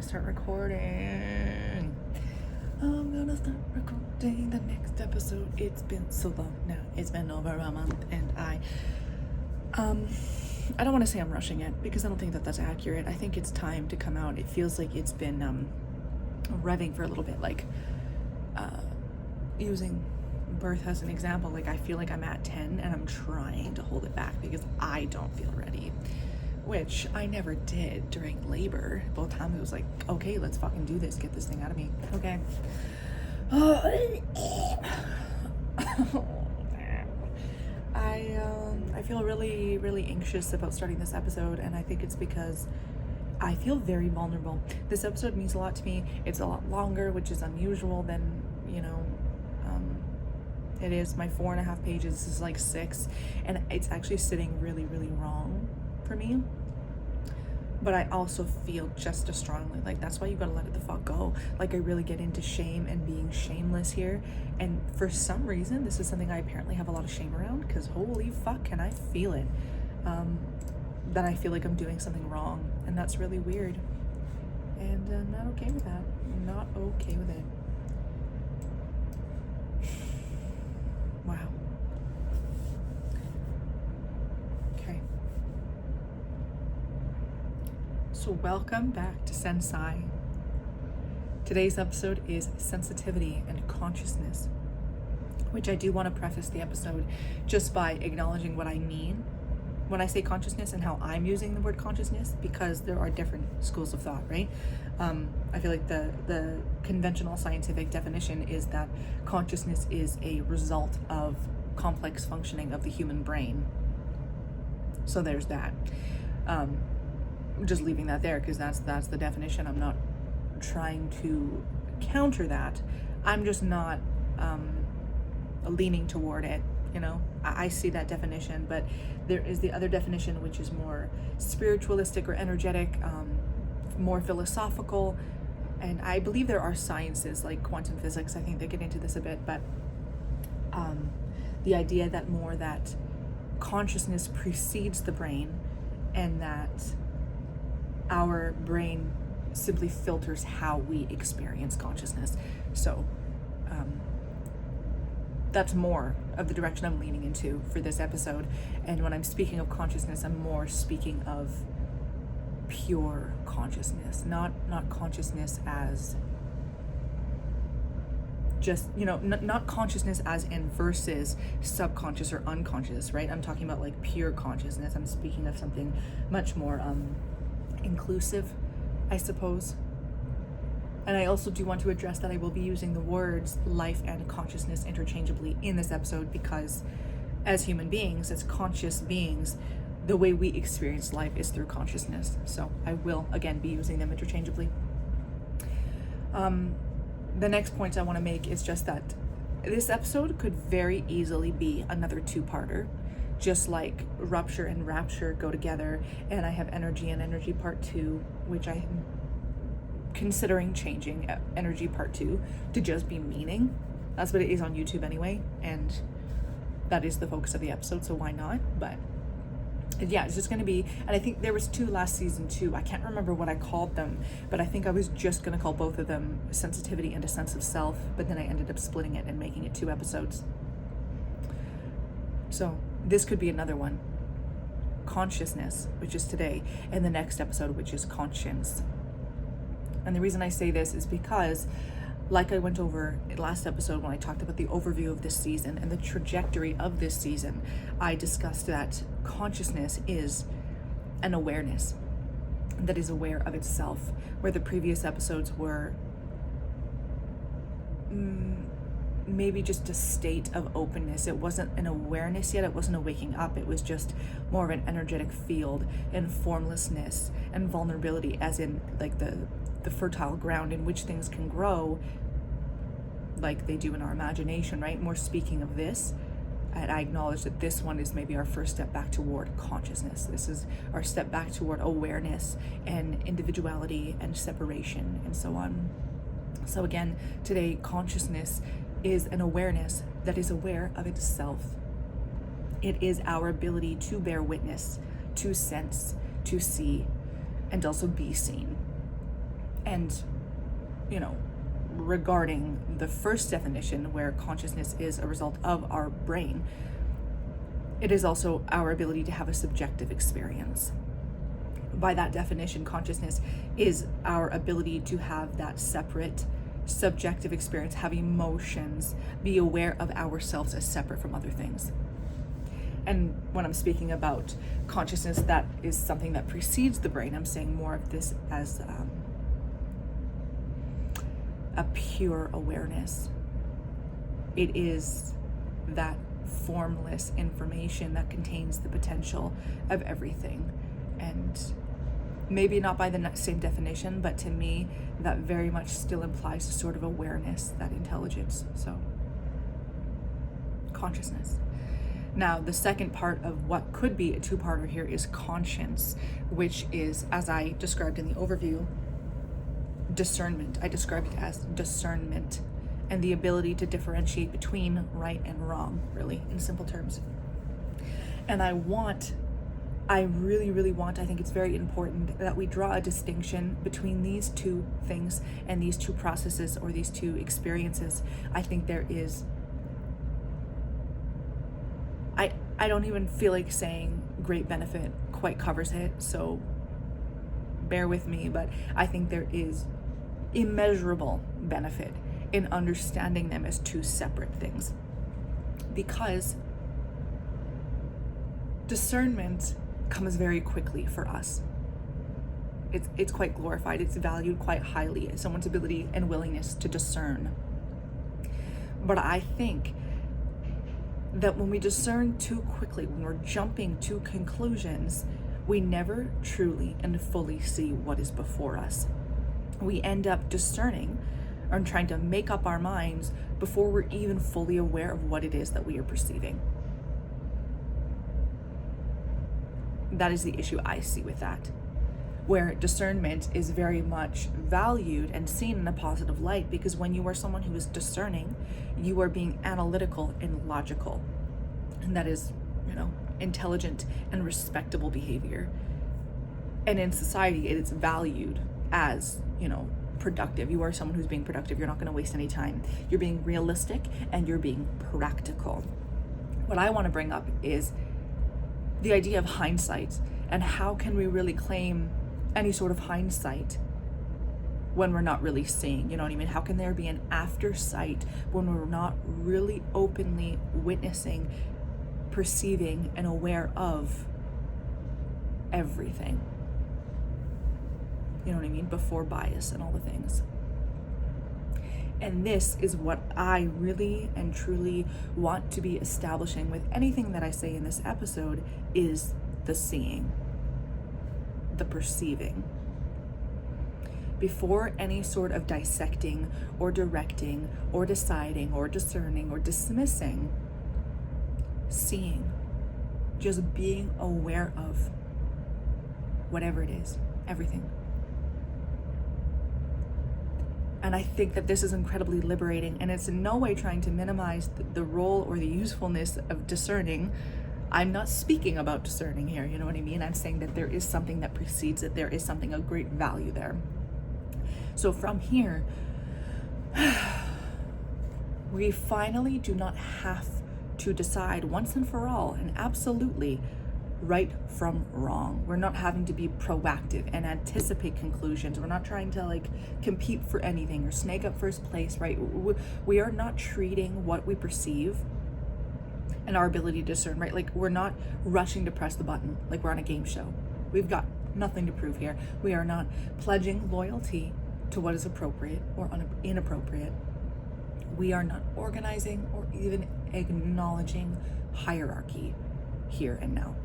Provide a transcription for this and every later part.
start recording. I'm gonna start recording the next episode. It's been so long now. It's been over a month, and I don't want to say I'm rushing it because I don't think that that's accurate. I think it's time to come out. It feels like it's been revving for a little bit, like using birth as an example. Like I feel like I'm at 10 and I'm trying to hold it back because I don't feel ready, which I never did during labor. Both times it was like, okay, let's fucking do this, get this thing out of me. Okay. I feel really, really anxious about starting this episode, and I think it's because I feel very vulnerable. This episode means a lot to me. It's a lot longer, which is unusual than, it is. My 4.5 pages. This is like 6, and it's actually sitting really, really wrong for me. But I also feel just as strongly, like that's why you gotta let it the fuck go. Like I really get into shame and being shameless here, and for some reason this is something I apparently have a lot of shame around, because holy fuck can I feel it, that I feel like I'm doing something wrong, and that's really weird, and I'm not okay with that. I'm not okay with it. Wow. Okay. So welcome back to SENSI. Today's episode is sensitivity and consciousness, which I do want to preface the episode just by acknowledging what I mean when I say consciousness and how I'm using the word consciousness, because there are different schools of thought, right? I feel like the conventional scientific definition is that consciousness is a result of complex functioning of the human brain. So there's that. Just leaving that there because that's the definition. I'm not trying to counter that. I'm just not leaning toward it. I see that definition, but there is the other definition, which is more spiritualistic or energetic, more philosophical, and I believe there are sciences like quantum physics. I think they get into this a bit, but the idea that consciousness precedes the brain, and that our brain simply filters how we experience consciousness. So that's more of the direction I'm leaning into for this episode. And when I'm speaking of consciousness, I'm more speaking of pure consciousness, not consciousness as just, not consciousness as in versus subconscious or unconscious, right? I'm talking about like pure consciousness. I'm speaking of something much more inclusive, I suppose. And I also do want to address that I will be using the words life and consciousness interchangeably in this episode, because as human beings, as conscious beings, the way we experience life is through consciousness. So I will, again, be using them interchangeably. The next point I want to make is just that this episode could very easily be another 2-parter, just like rupture and rapture go together, and I have energy and energy part 2, which I'm considering changing energy part 2 to just be meaning. That's what it is on YouTube anyway, and that is the focus of the episode, so why not? But yeah, it's just going to be, and I think there was 2 last season too. I can't remember what I called them, but I think I was just going to call both of them sensitivity and a sense of self, but then I ended up splitting it and making it 2 episodes. So this could be another one, consciousness, which is today, and the next episode, which is conscience. And the reason I say this is because, like I went over in last episode when I talked about the overview of this season and the trajectory of this season, I discussed that consciousness is an awareness that is aware of itself, where the previous episodes were maybe just a state of openness. It wasn't an awareness yet, it wasn't a waking up, it was just more of an energetic field and formlessness and vulnerability, as in like the fertile ground in which things can grow like they do in our imagination, right? More speaking of this, and I acknowledge that this one is maybe our first step back toward consciousness. This is our step back toward awareness and individuality and separation and so on. So again, today, consciousness is an awareness that is aware of itself. It is our ability to bear witness, to sense, to see, and also be seen. And, regarding the first definition, where consciousness is a result of our brain, it is also our ability to have a subjective experience. By that definition, consciousness is our ability to have that separate subjective experience, have emotions, be aware of ourselves as separate from other things. And when I'm speaking about consciousness, that is something that precedes the brain. I'm saying more of this as a pure awareness. It is that formless information that contains the potential of everything. And maybe not by the same definition, but to me, that very much still implies a sort of awareness, that intelligence. So, consciousness. Now, the second part of what could be a two-parter here is conscience, which is, as I described in the overview, discernment. I described it as discernment and the ability to differentiate between right and wrong, really, in simple terms. And I really want, I think it's very important that we draw a distinction between these two things and these two processes or these two experiences. I think there is, I don't even feel like saying great benefit quite covers it, so bear with me, but I think there is immeasurable benefit in understanding them as two separate things, because discernment comes very quickly for us. It's quite glorified. It's valued quite highly as someone's ability and willingness to discern. But I think that when we discern too quickly, when we're jumping to conclusions, we never truly and fully see what is before us. We end up discerning or trying to make up our minds before we're even fully aware of what it is that we are perceiving. That is the issue I see with that, where discernment is very much valued and seen in a positive light, because when you are someone who is discerning, you are being analytical and logical. And that is, intelligent and respectable behavior. And in society, it is valued as, productive. You are someone who's being productive. You're not going to waste any time. You're being realistic and you're being practical. What I want to bring up is the idea of hindsight, and how can we really claim any sort of hindsight when we're not really seeing, you know what I mean? How can there be an after sight when we're not really openly witnessing, perceiving, and aware of everything? You know what I mean? Before bias and all the things. And this is what I really and truly want to be establishing with anything that I say in this episode, is the seeing, the perceiving. Before any sort of dissecting or directing or deciding or discerning or dismissing, seeing, just being aware of whatever it is, everything. And I think that this is incredibly liberating, and it's in no way trying to minimize the role or the usefulness of discerning. I'm not speaking about discerning here, you know what I mean? I'm saying that there is something that precedes it. There is something of great value there. So from here, we finally do not have to decide once and for all, and absolutely, right from wrong. We're not having to be proactive and anticipate conclusions. We're not trying to compete for anything or snake up first place, right? We are not treating what we perceive and our ability to discern, right? We're not rushing to press the button like we're on a game show. We've got nothing to prove here. We are not pledging loyalty to what is appropriate or inappropriate. We are not organizing or even acknowledging hierarchy here and now.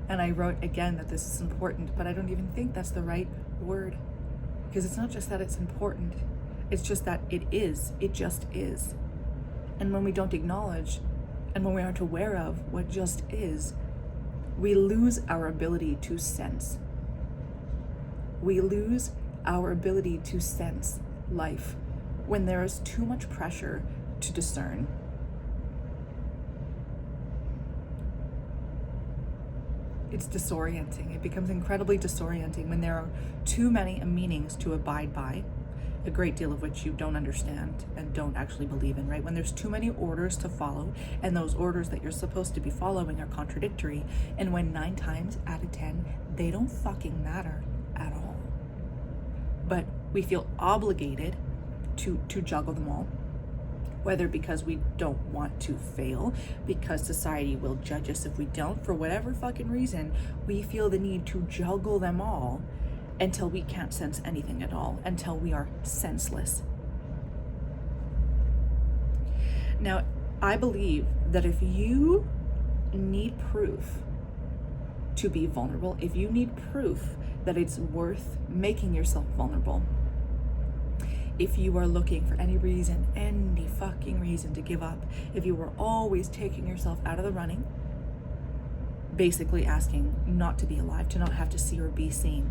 And I wrote again that this is important, but I don't even think that's the right word, because it's not just that it's important, it's just that it is. It just is. And when we don't acknowledge and when we aren't aware of what just is, we lose our ability to sense. We lose our ability to sense life when there is too much pressure to discern. it's disorienting. It becomes incredibly disorienting when there are too many meanings to abide by, a great deal of which you don't understand and don't actually believe in, right? When there's too many orders to follow, and those orders that you're supposed to be following are contradictory, and when 9 times out of 10, they don't fucking matter at all. But we feel obligated to juggle them all, whether because we don't want to fail, because society will judge us if we don't, for whatever fucking reason, we feel the need to juggle them all until we can't sense anything at all, until we are senseless. Now, I believe that if you need proof to be vulnerable, if you need proof that it's worth making yourself vulnerable, if you are looking for any reason, any fucking reason to give up, if you were always taking yourself out of the running, basically asking not to be alive, to not have to see or be seen,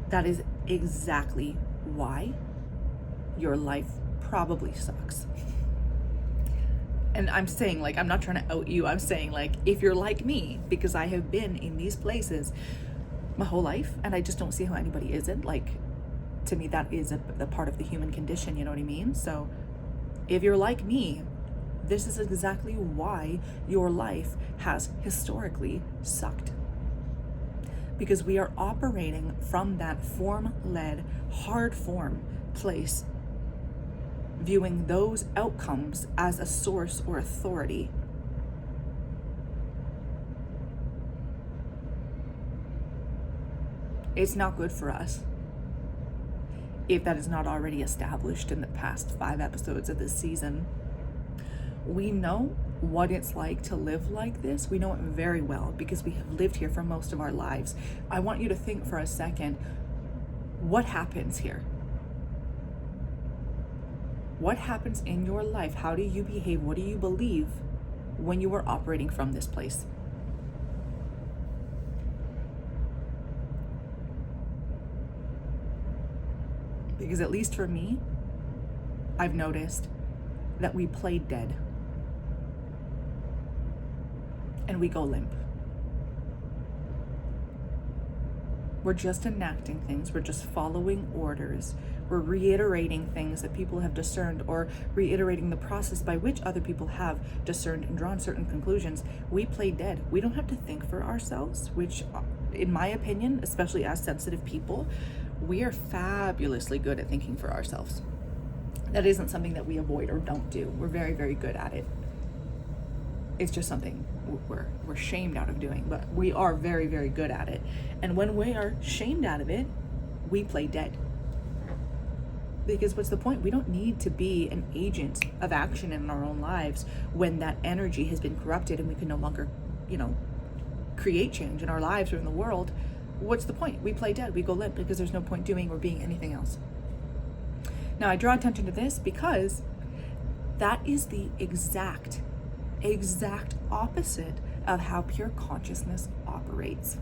that is exactly why your life probably sucks. And I'm saying, like, I'm not trying to out you. I'm saying, like, if you're like me, because I have been in these places my whole life, and I just don't see how anybody isn't. Like, to me, that is a part of the human condition, you know what I mean? So if you're like me, this is exactly why your life has historically sucked. Because we are operating from that form-led, hard form place, viewing those outcomes as a source or authority. It's not good for us, if that is not already established in the past 5 episodes of this season. We know what it's like to live like this. We know it very well because we have lived here for most of our lives. I want you to think for a second, what happens here? What happens in your life? How do you behave? What do you believe when you are operating from this place? Because at least for me, I've noticed that we play dead and we go limp. We're just enacting things. We're just following orders. We're reiterating things that people have discerned, or reiterating the process by which other people have discerned and drawn certain conclusions. We play dead. We don't have to think for ourselves, which, in my opinion, especially as sensitive people, we are fabulously good at thinking for ourselves. That isn't something that we avoid or don't do. We're very, very good at it. It's just something we're shamed out of doing, but we are very, very good at it. And when we are shamed out of it, we play dead. Because what's the point? We don't need to be an agent of action in our own lives when that energy has been corrupted and we can no longer, create change in our lives or in the world. What's the point? We play dead. We go limp because there's no point doing or being anything else. Now, I draw attention to this because that is the exact opposite of how pure consciousness operates.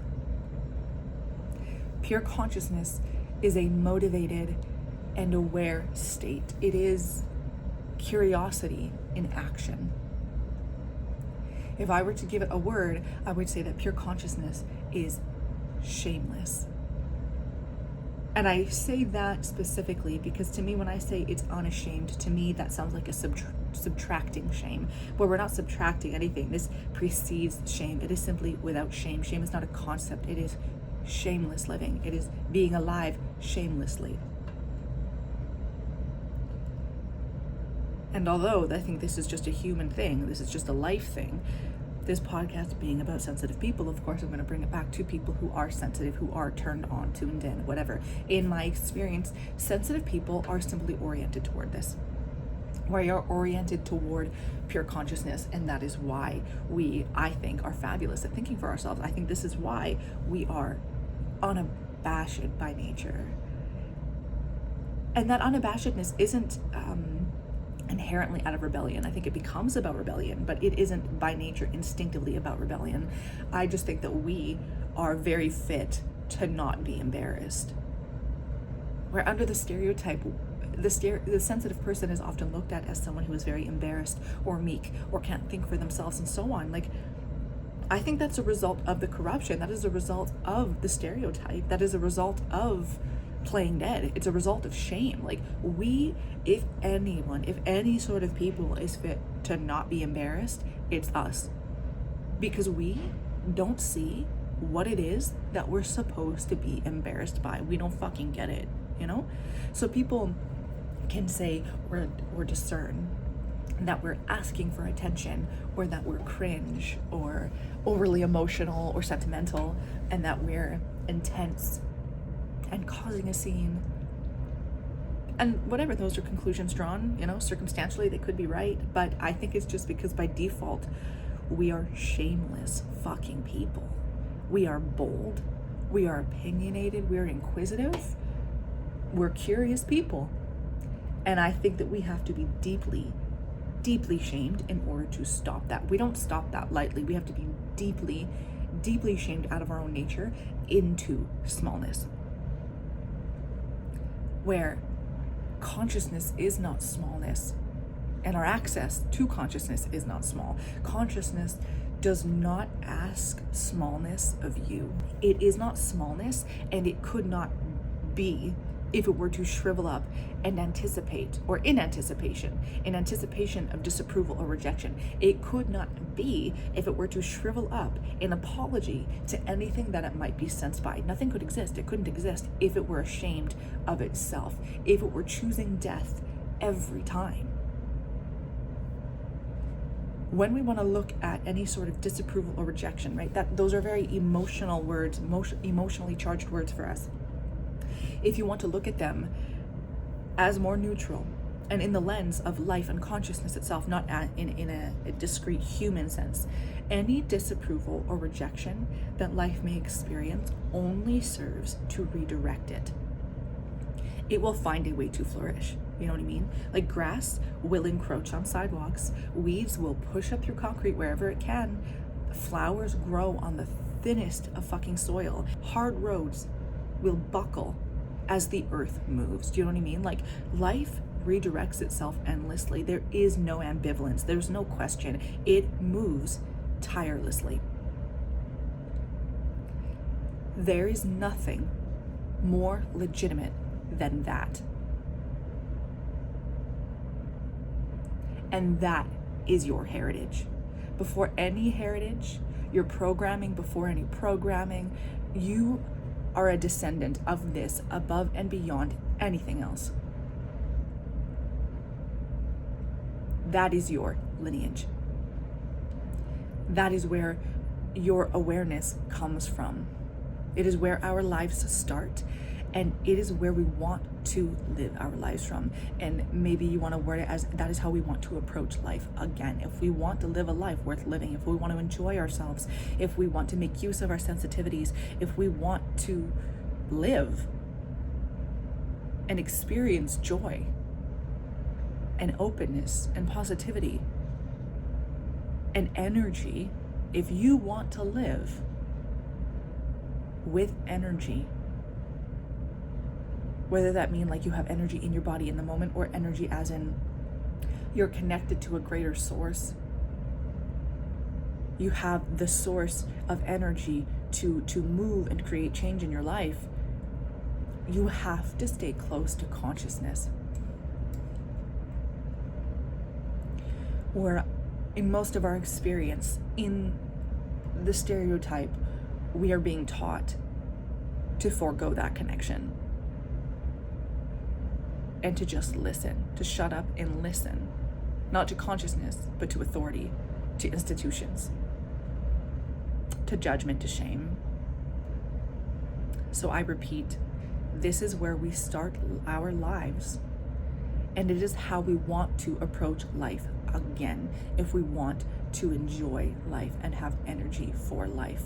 Pure consciousness is a motivated and aware state. It is curiosity in action. If I were to give it a word, I would say that pure consciousness is shameless. And I say that specifically because to me, when I say it's unashamed, to me that sounds like a subtracting shame, where we're not subtracting anything. This precedes shame. It is simply without shame. Shame is not a concept. It is shameless living. It is being alive shamelessly. And although I think this is just a human thing, this is just a life thing, this podcast being about sensitive people, of course, I'm going to bring it back to people who are sensitive, who are turned on, tuned in, whatever. In my experience, sensitive people are simply oriented toward this. We are oriented toward pure consciousness, and that is why we, I think, are fabulous at thinking for ourselves. I think this is why we are unabashed by nature. And that unabashedness isn't inherently out of rebellion. I think it becomes about rebellion, but it isn't by nature instinctively about rebellion. I just think that we are very fit to not be embarrassed. Where under the stereotype, the sensitive person is often looked at as someone who is very embarrassed or meek or can't think for themselves and so on. Like, I think that's a result of the corruption. That is a result of the stereotype. That is a result of playing dead. It's a result of shame. Like, we, if anyone, if any sort of people is fit to not be embarrassed, it's us. Because we don't see what it is that we're supposed to be embarrassed by. We don't fucking get it, you know? So people can say we're discern, that we're asking for attention, or that we're cringe, or overly emotional or sentimental, and that we're intense and causing a scene. And whatever, those are conclusions drawn, you know, circumstantially they could be right, but I think it's just because by default we are shameless fucking people. We are bold, we are opinionated, we're inquisitive, we're curious people. And I think that we have to be deeply, deeply shamed in order to stop that. We don't stop that lightly. We have to be deeply, deeply shamed out of our own nature into smallness. Where consciousness is not smallness, and our access to consciousness is not small. Consciousness does not ask smallness of you. It is not smallness, and it could not be if it were to shrivel up and anticipate, or in anticipation of disapproval or rejection. It could not be if it were to shrivel up in apology to anything that it might be sensed by. Nothing could exist. It couldn't exist if it were ashamed of itself, if it were choosing death every time. When we want to look at any sort of disapproval or rejection, right, those are very emotional words, emotionally charged words for us. If you want to look at them as more neutral and in the lens of life and consciousness itself, not in a discrete human sense, any disapproval or rejection that life may experience only serves to redirect it. It will find a way to flourish. You know what I mean? Like, grass will encroach on sidewalks, weeds will push up through concrete wherever it can, flowers grow on the thinnest of fucking soil, hard roads will buckle as the earth moves. Do you know what I mean? Like, life redirects itself endlessly. There is no ambivalence. There's no question. It moves tirelessly. There is nothing more legitimate than that. And that is your heritage. Before any heritage, your programming, before any programming, you are a descendant of this above and beyond anything else. That is your lineage. That is where your awareness comes from. It is where our lives start, and it is where we want to live our lives from. And maybe you want to word it as that is how we want to approach life again. If we want to live a life worth living, if we want to enjoy ourselves, if we want to make use of our sensitivities, if we want to live and experience joy and openness and positivity and energy, if you want to live with energy, whether that mean like you have energy in your body in the moment, or energy as in you're connected to a greater source, you have the source of energy to move and create change in your life, you have to stay close to consciousness. Where in most of our experience in the stereotype, we are being taught to forego that connection and to just listen, to shut up and listen, not to consciousness, but to authority, to institutions, to judgment, to shame. So I repeat, this is where we start our lives, and it is how we want to approach life again, if we want to enjoy life and have energy for life.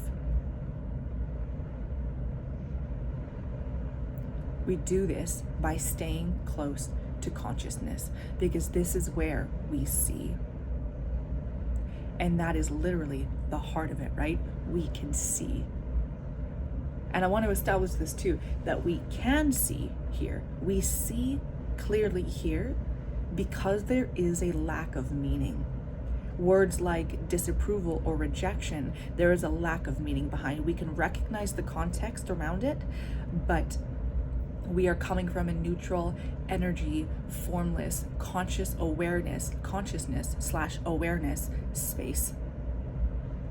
We do this by staying close to consciousness, because this is where we see. And that is literally the heart of it, right? We can see. And I want to establish this too, that we can see here. We see clearly here because there is a lack of meaning. Words like disapproval or rejection, there is a lack of meaning behind. We can recognize the context around it, but we are coming from a neutral energy, formless, consciousness / awareness space.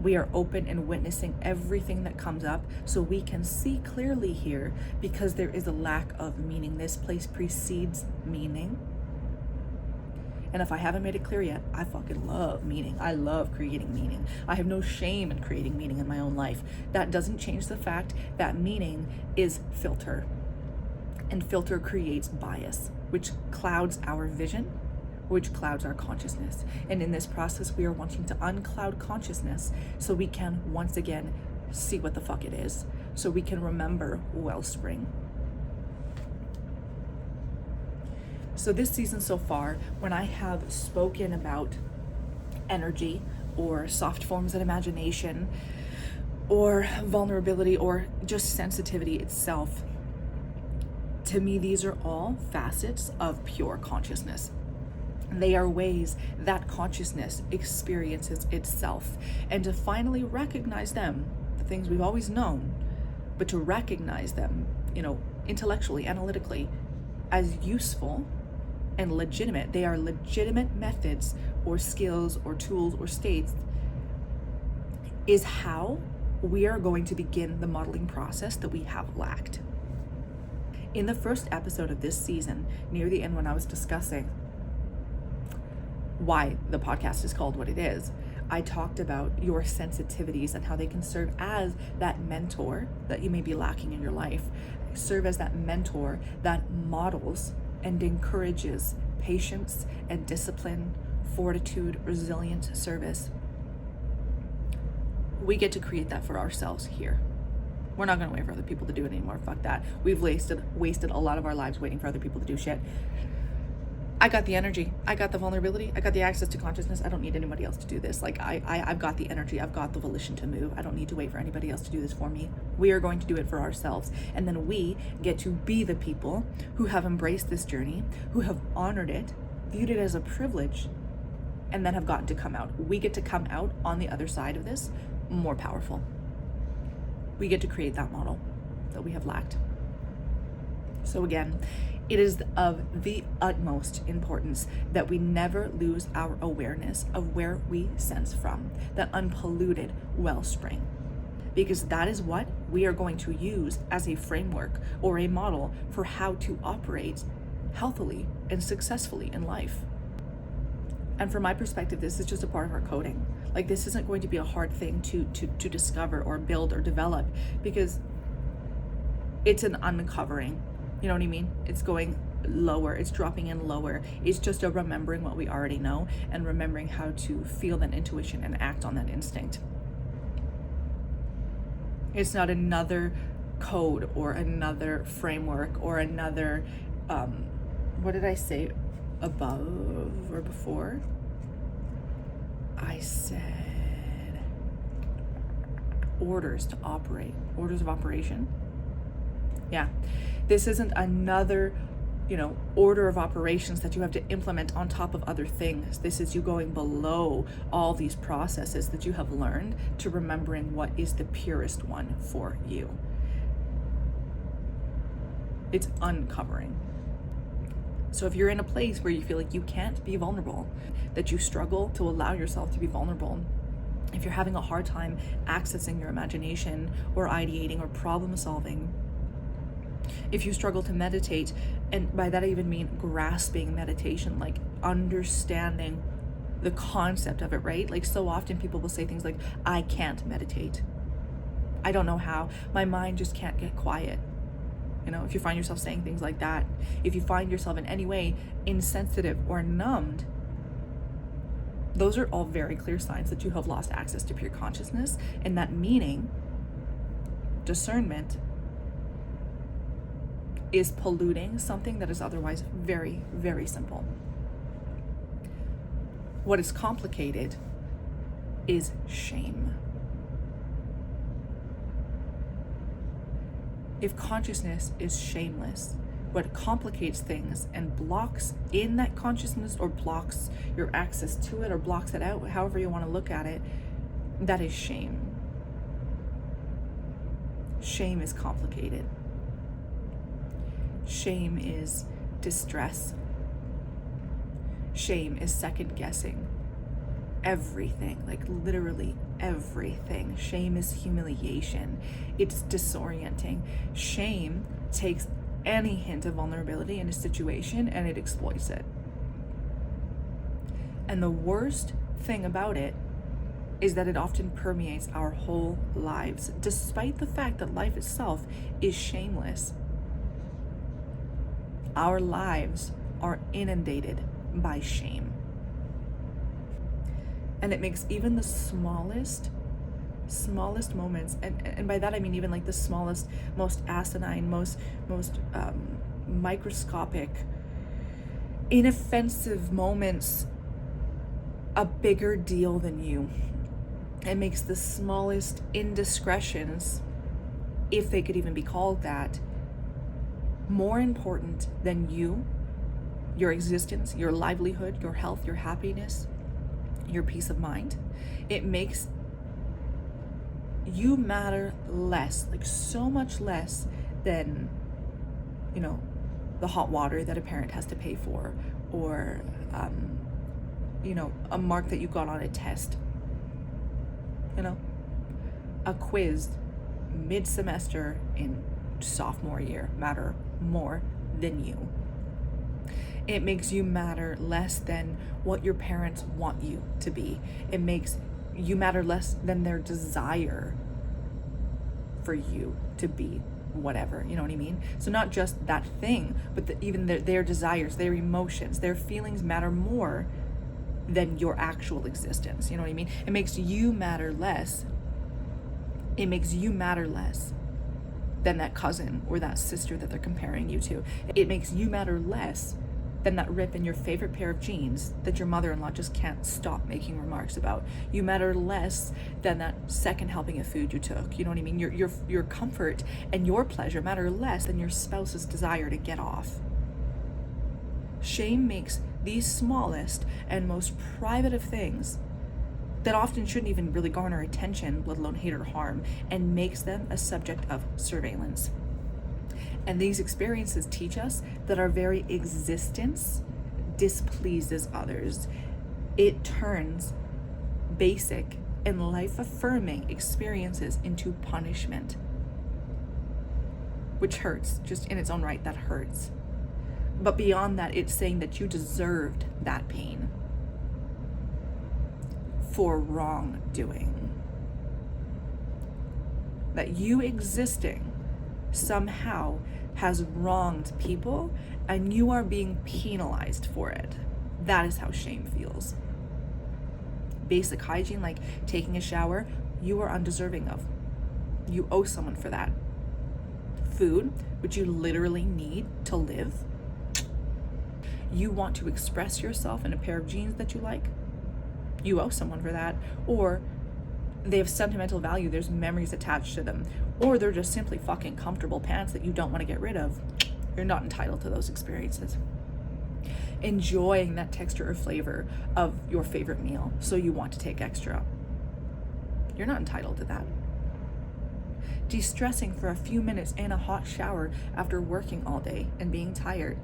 We are open and witnessing everything that comes up so we can see clearly here, because there is a lack of meaning. This place precedes meaning. And if I haven't made it clear yet, I fucking love meaning. I love creating meaning. I have no shame in creating meaning in my own life. That doesn't change the fact that meaning is filter. And filter creates bias, which clouds our vision, which clouds our consciousness. And in this process, we are wanting to uncloud consciousness so we can once again see what the fuck it is, so we can remember wellspring. So this season so far, when I have spoken about energy or soft forms of imagination or vulnerability or just sensitivity itself, to me, these are all facets of pure consciousness. They are ways that consciousness experiences itself. And to finally recognize them, the things we've always known, but to recognize them, intellectually, analytically, as useful and legitimate. They are legitimate methods or skills or tools or states, is how we are going to begin the modeling process that we have lacked. In the first episode of this season, near the end when I was discussing why the podcast is called what it is, I talked about your sensitivities and how they can serve as that mentor that you may be lacking in your life, serve as that mentor that models and encourages patience and discipline, fortitude, resilience, service. We get to create that for ourselves here. We're not going to wait for other people to do it anymore. Fuck that. We've wasted a lot of our lives waiting for other people to do shit. I got the energy. I got the vulnerability. I got the access to consciousness. I don't need anybody else to do this. I've got the energy. I've got the volition to move. I don't need to wait for anybody else to do this for me. We are going to do it for ourselves. And then we get to be the people who have embraced this journey, who have honored it, viewed it as a privilege, and then have gotten to come out. We get to come out on the other side of this more powerful. We get to create that model that we have lacked. So again, it is of the utmost importance that we never lose our awareness of where we sense from, that unpolluted wellspring, because that is what we are going to use as a framework or a model for how to operate healthily and successfully in life. And from my perspective, this is just a part of our coding. Like, this isn't going to be a hard thing to discover or build or develop, because it's an uncovering. You know what I mean? It's going lower, it's dropping in lower. It's just a remembering what we already know and remembering how to feel that intuition and act on that instinct. It's not another code or another framework or another, what did I say above or before? I said orders to operate, orders of operation. Yeah, this isn't another, order of operations that you have to implement on top of other things. This is you going below all these processes that you have learned to remembering what is the purest one for you. It's uncovering. So if you're in a place where you feel like you can't be vulnerable, that you struggle to allow yourself to be vulnerable, if you're having a hard time accessing your imagination or ideating or problem solving, if you struggle to meditate, and by that I even mean grasping meditation, like understanding the concept of it, right? Like, so often people will say things like, I can't meditate. I don't know how. My mind just can't get quiet. If you find yourself saying things like that, if you find yourself in any way insensitive or numbed, those are all very clear signs that you have lost access to pure consciousness, and that meaning, discernment, is polluting something that is otherwise very, very simple. What is complicated is shame. If consciousness is shameless, what complicates things and blocks in that consciousness, or blocks your access to it, or blocks it out, however you want to look at it, that is shame. Shame is complicated. Shame is distress. Shame is second guessing everything, like literally everything. Shame is humiliation. It's disorienting. Shame takes any hint of vulnerability in a situation and it exploits it. And the worst thing about it is that it often permeates our whole lives, despite the fact that life itself is shameless. Our lives are inundated by shame. And it makes even the smallest moments, and by that I mean even like the smallest, most asinine, most microscopic, inoffensive moments a bigger deal than you. It makes the smallest indiscretions, if they could even be called that, more important than you, your existence, your livelihood, your health, your happiness, your peace of mind. It makes you matter less, like so much less than, you know, the hot water that a parent has to pay for, or, you know, a mark that you got on a test. You know, a quiz mid-semester in sophomore year matter more than you. It makes you matter less than what your parents want you to be. It makes you matter less than their desire for you to be whatever, you know what I mean? So not just that thing, but even their desires, their emotions, their feelings matter more than your actual existence, you know what I mean? It makes you matter less. It makes you matter less than that cousin or that sister that they're comparing you to. It makes you matter less than that rip in your favorite pair of jeans that your mother-in-law just can't stop making remarks about. You matter less than that second helping of food you took, you know what I mean? Your comfort and your pleasure matter less than your spouse's desire to get off. Shame makes these smallest and most private of things that often shouldn't even really garner attention, let alone hate or harm, and makes them a subject of surveillance. And these experiences teach us that our very existence displeases others. It turns basic and life-affirming experiences into punishment, which hurts. Just in its own right, that hurts. But beyond that, it's saying that you deserved that pain for wrongdoing. That you existing somehow has wronged people and you are being penalized for it. That is how shame feels. Basic hygiene, like taking a shower, you are undeserving of. You owe someone for that. Food, which you literally need to live. You want to express yourself in a pair of jeans that you like. You owe someone for that. Or they have sentimental value, there's memories attached to them. Or they're just simply fucking comfortable pants that you don't want to get rid of. You're not entitled to those experiences. Enjoying that texture or flavor of your favorite meal, so you want to take extra. You're not entitled to that. De-stressing for a few minutes in a hot shower after working all day and being tired.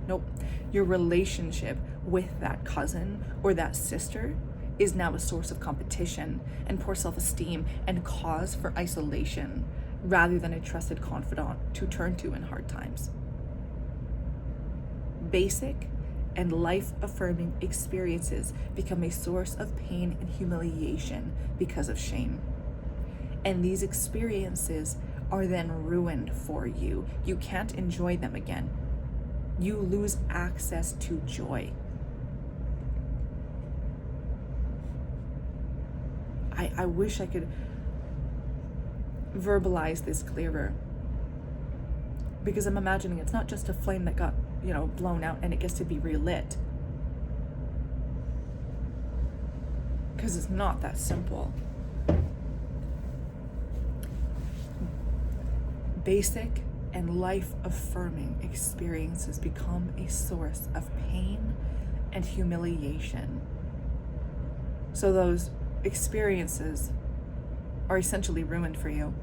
Nope. Your relationship with that cousin or that sister is now a source of competition and poor self-esteem and cause for isolation, rather than a trusted confidant to turn to in hard times. Basic and life-affirming experiences become a source of pain and humiliation because of shame. And these experiences are then ruined for you. You can't enjoy them again. You lose access to joy. I wish I could verbalize this clearer, because I'm imagining it's not just a flame that got, blown out and it gets to be relit. Because it's not that simple. Basic and life-affirming experiences become a source of pain and humiliation. So those experiences are essentially ruined for you.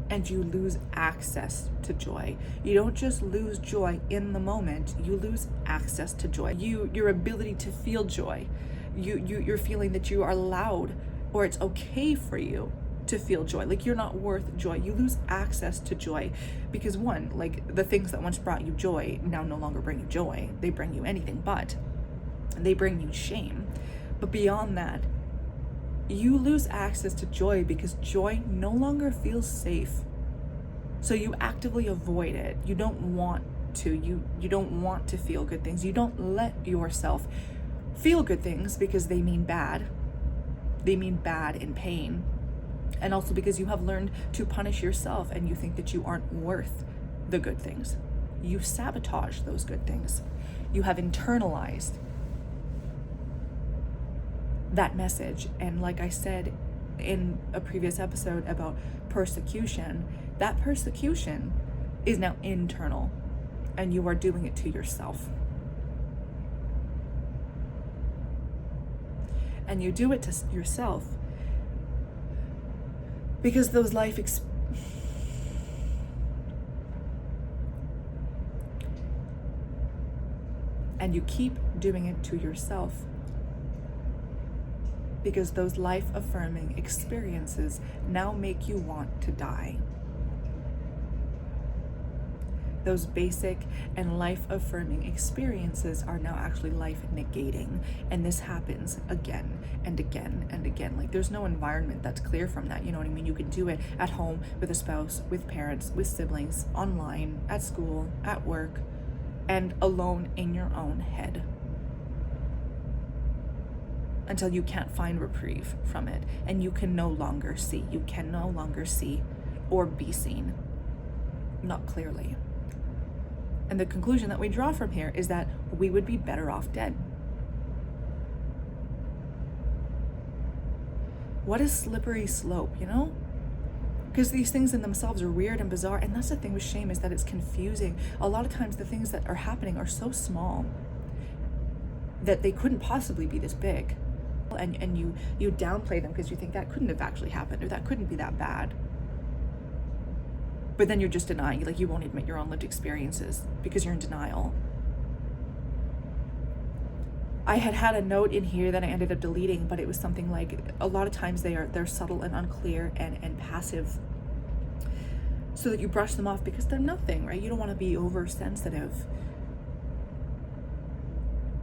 And you lose access to joy. You don't just lose joy in the moment, you lose access to joy. Your ability to feel joy. You're feeling that you are allowed, or it's okay for you to feel joy. Like you're not worth joy. You lose access to joy because one, like the things that once brought you joy now no longer bring you joy. They bring you anything but. They bring you shame. But beyond that, you lose access to joy because joy no longer feels safe. So you actively avoid it. You don't want to. You don't want to feel good things. You don't let yourself feel good things because they mean bad. They mean bad and pain. And also because you have learned to punish yourself and you think that you aren't worth the good things. You sabotage those good things. You have internalized that message. And like I said in a previous episode about persecution, that persecution is now internal and you are doing it to yourself. And you do it to yourself because those and you keep doing it to yourself because those life-affirming experiences now make you want to die. Those basic and life-affirming experiences are now actually life-negating. And this happens again and again and again. Like there's no environment that's clear from that. You know what I mean? You can do it at home, with a spouse, with parents, with siblings, online, at school, at work, and alone in your own head. Until you can't find reprieve from it and you can no longer see. You can no longer see or be seen, not clearly. And the conclusion that we draw from here is that we would be better off dead. What a slippery slope, you know? Because these things in themselves are weird and bizarre, and that's the thing with shame, is that it's confusing. A lot of times the things that are happening are so small that they couldn't possibly be this big. And you downplay them because you think that couldn't have actually happened, or that couldn't be that bad. But then you're just denying, like you won't admit your own lived experiences because you're in denial. I had a note in here that I ended up deleting, but it was something like, a lot of times they're subtle and unclear and passive, so that you brush them off because they're nothing, right? You don't want to be oversensitive.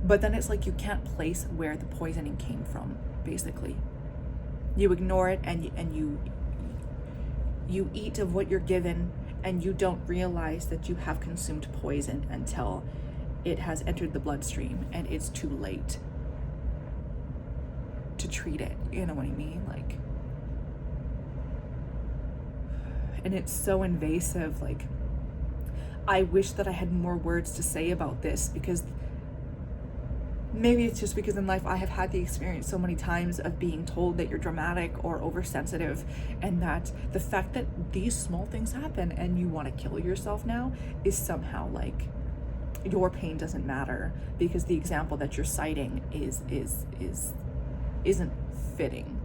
But then it's like you can't place where the poisoning came from, basically. You ignore it and you eat of what you're given, and you don't realize that you have consumed poison until it has entered the bloodstream and it's too late to treat it. You know what I mean? Like, and it's so invasive. Like, I wish that I had more words to say about this, because maybe it's just because in life I have had the experience so many times of being told that you're dramatic or oversensitive, and that the fact that these small things happen and you want to kill yourself now is somehow like your pain doesn't matter, because the example that you're citing isn't fitting.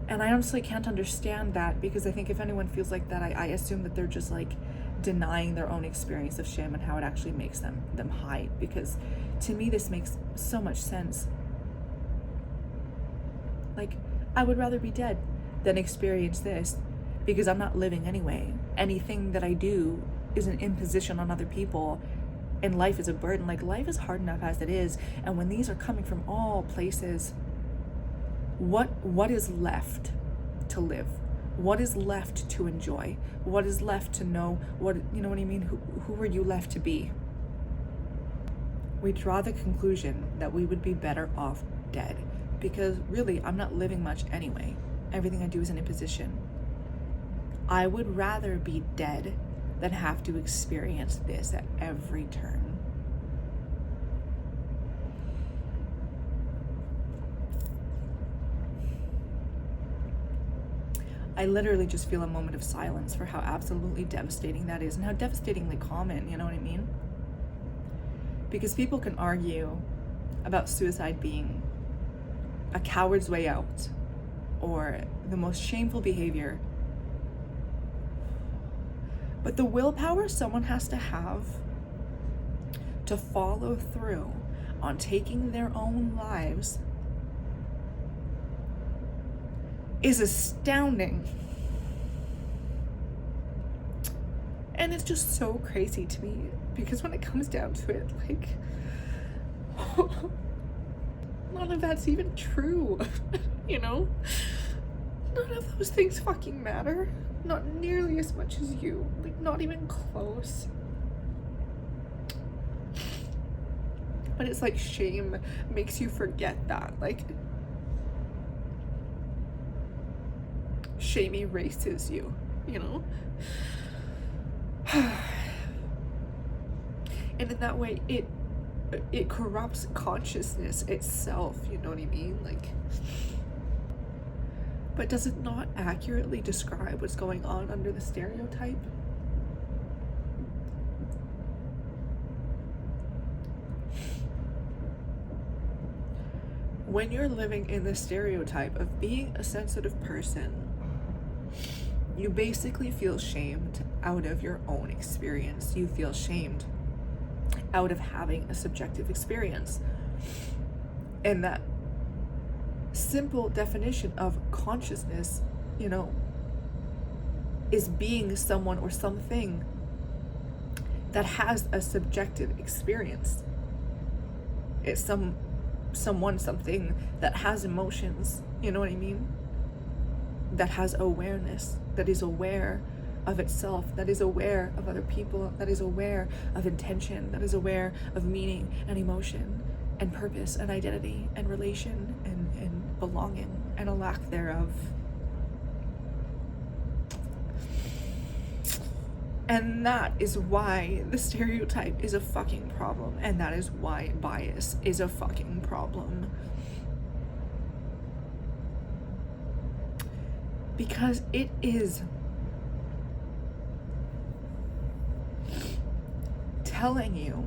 And I honestly can't understand that, because I think if anyone feels like that, I assume that they're just like denying their own experience of shame and how it actually makes them hide. Because to me this makes so much sense. Like, I would rather be dead than experience this, because I'm not living anyway. Anything that I do is an imposition on other people, and life is a burden. Like, life is hard enough as it is, and when these are coming from all places, what is left to live? What is left to enjoy? What is left to know? What, you know what I mean? Who are you left to be? We draw the conclusion that we would be better off dead, because really I'm not living much anyway. Everything I do is an imposition. I would rather be dead than have to experience this at every turn. I literally just feel a moment of silence for how absolutely devastating that is and how devastatingly common, you know what I mean? Because people can argue about suicide being a coward's way out or the most shameful behavior. But the willpower someone has to have to follow through on taking their own lives is astounding. And it's just so crazy to me, because when it comes down to it, like, none of that's even true, you know? None of those things fucking matter. Not nearly as much as you. Like, not even close. But it's like shame makes you forget that. Like, shame erases you, you know? And in that way, it corrupts consciousness itself, you know what I mean? Like, but does it not accurately describe what's going on under the stereotype? When you're living in the stereotype of being a sensitive person, you basically feel shamed out of your own experience. You feel shamed out of having a subjective experience. And that simple definition of consciousness, you know, is being someone or something that has a subjective experience. It's someone, something that has emotions, you know what I mean? That has awareness, that is aware of itself, that is aware of other people, that is aware of intention, that is aware of meaning and emotion and purpose and identity and relation and belonging and a lack thereof. And that is why the stereotype is a fucking problem, and that is why bias is a fucking problem. Because it is telling you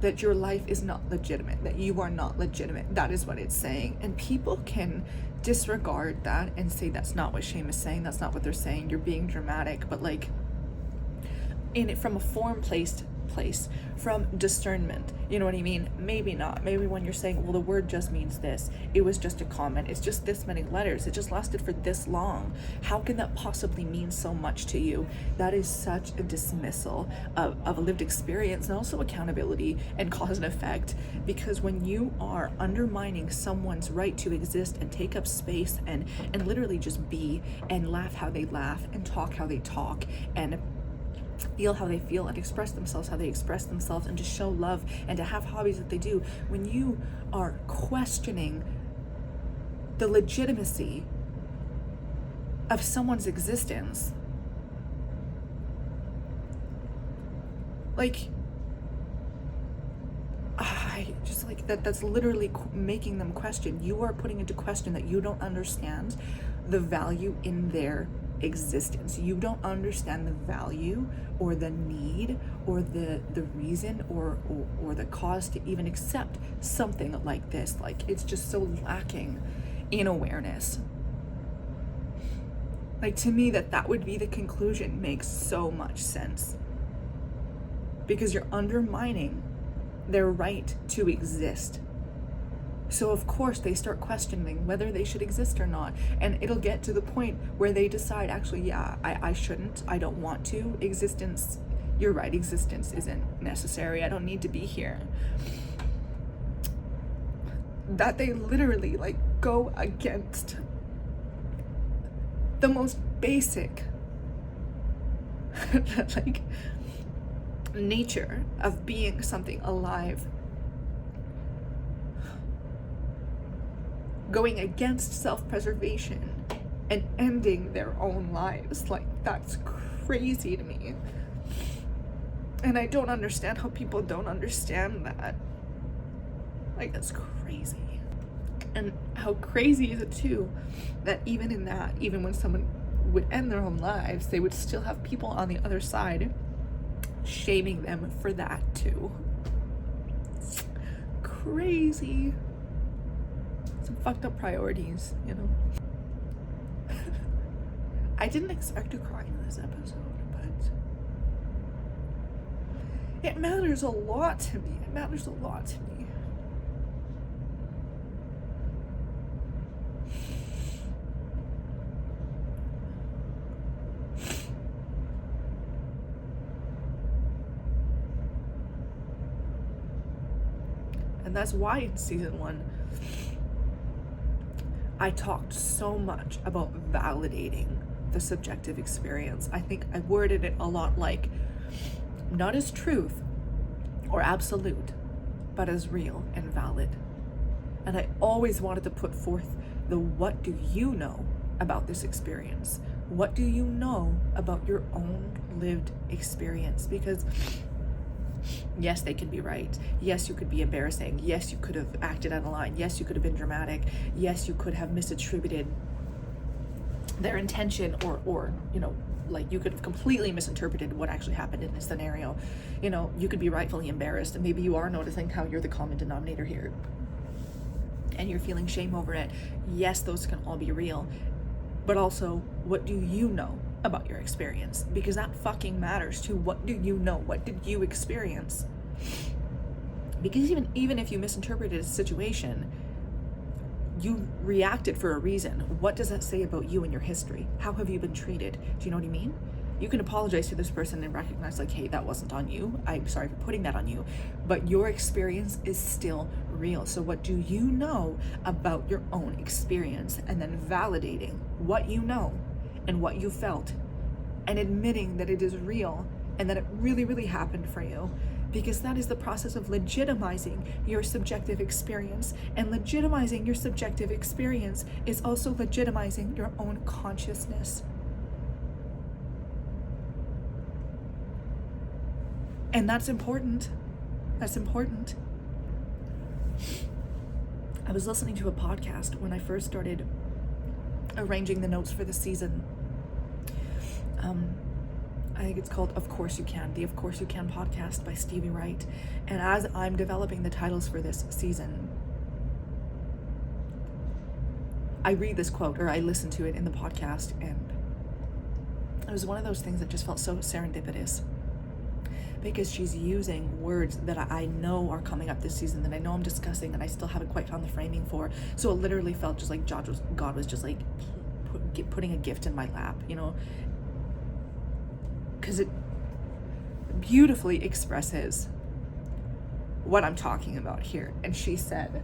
that your life is not legitimate, that you are not legitimate. That is what it's saying. And people can disregard that and say that's not what shame is saying, that's not what they're saying, you're being dramatic. But like, in it from a form-placed place, from discernment, you know what I mean? Maybe not. Maybe when you're saying, well, the word just means this, it was just a comment, it's just this many letters, it just lasted for this long, how can that possibly mean so much to you? That is such a dismissal of a lived experience, and also accountability and cause and effect. Because when you are undermining someone's right to exist and take up space and literally just be and laugh how they laugh and talk how they talk and feel how they feel and express themselves how they express themselves and to show love and to have hobbies that they do, when you are questioning the legitimacy of someone's existence, like, I just like that's literally making them question. You are putting into question that you don't understand the value in their existence. You don't understand the value or the need or the reason or the cause to even accept something like this. Like, it's just so lacking in awareness. Like, to me, that would be the conclusion makes so much sense, because you're undermining their right to exist. So of course they start questioning whether they should exist or not, and it'll get to the point where they decide, actually, yeah, I shouldn't, I don't want to. Existence, you're right, existence isn't necessary, I don't need to be here. That they literally like go against the most basic like nature of being something alive, going against self-preservation and ending their own lives. Like, that's crazy to me. And I don't understand how people don't understand that. Like, that's crazy. And how crazy is it too that even in that, even when someone would end their own lives, they would still have people on the other side shaming them for that too. Crazy. Some fucked up priorities, you know. I didn't expect to cry in this episode, but it matters a lot to me. It matters a lot to me. And that's why in season 1, I talked so much about validating the subjective experience. I think I worded it a lot like, not as truth or absolute, but as real and valid. And I always wanted to put forth the what do you know about this experience? What do you know about your own lived experience? Because yes, they can be right. Yes, you could be embarrassing. Yes, you could have acted out of line. Yes, you could have been dramatic. Yes, you could have misattributed their intention, or you know, like you could have completely misinterpreted what actually happened in this scenario. You know, you could be rightfully embarrassed, and maybe you are noticing how you're the common denominator here and you're feeling shame over it. Yes, those can all be real, but also, what do you know about your experience? Because that fucking matters too. What do you know? What did you experience? Because even if you misinterpreted a situation, you reacted for a reason. What does that say about you and your history? How have you been treated? Do you know what I mean? You can apologize to this person and recognize like, hey, that wasn't on you. I'm sorry for putting that on you. But your experience is still real. So what do you know about your own experience? And then validating what you know and what you felt, and admitting that it is real and that it really, really happened for you. Because that is the process of legitimizing your subjective experience. And legitimizing your subjective experience is also legitimizing your own consciousness. And that's important. That's important. I was listening to a podcast when I first started arranging the notes for the season. I think it's called Of Course You Can, the Of Course You Can podcast by Stevie, Wright. And as I'm developing the titles for this season, I read this quote, or I listen to it in the podcast, and it was one of those things that just felt so serendipitous, because she's using words that I know are coming up this season, that I know I'm discussing, and I still haven't quite found the framing for. So it literally felt just like God was just like putting a gift in my lap, you know, because it beautifully expresses what I'm talking about here. And she said,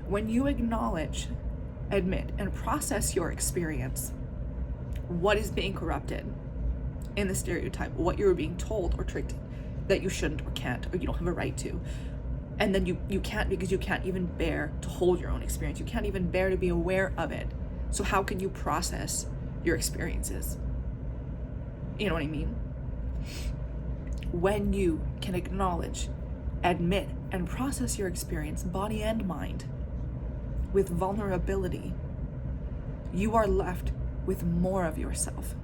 when you acknowledge, admit, and process your experience, what is being corrupted in the stereotype, what you're being told or tricked that you shouldn't or can't, or you don't have a right to, and then you can't, because you can't even bear to hold your own experience. You can't even bear to be aware of it. So how can you process your experiences? You know what I mean? When you can acknowledge, admit, and process your experience, body and mind, with vulnerability, you are left with more of yourself.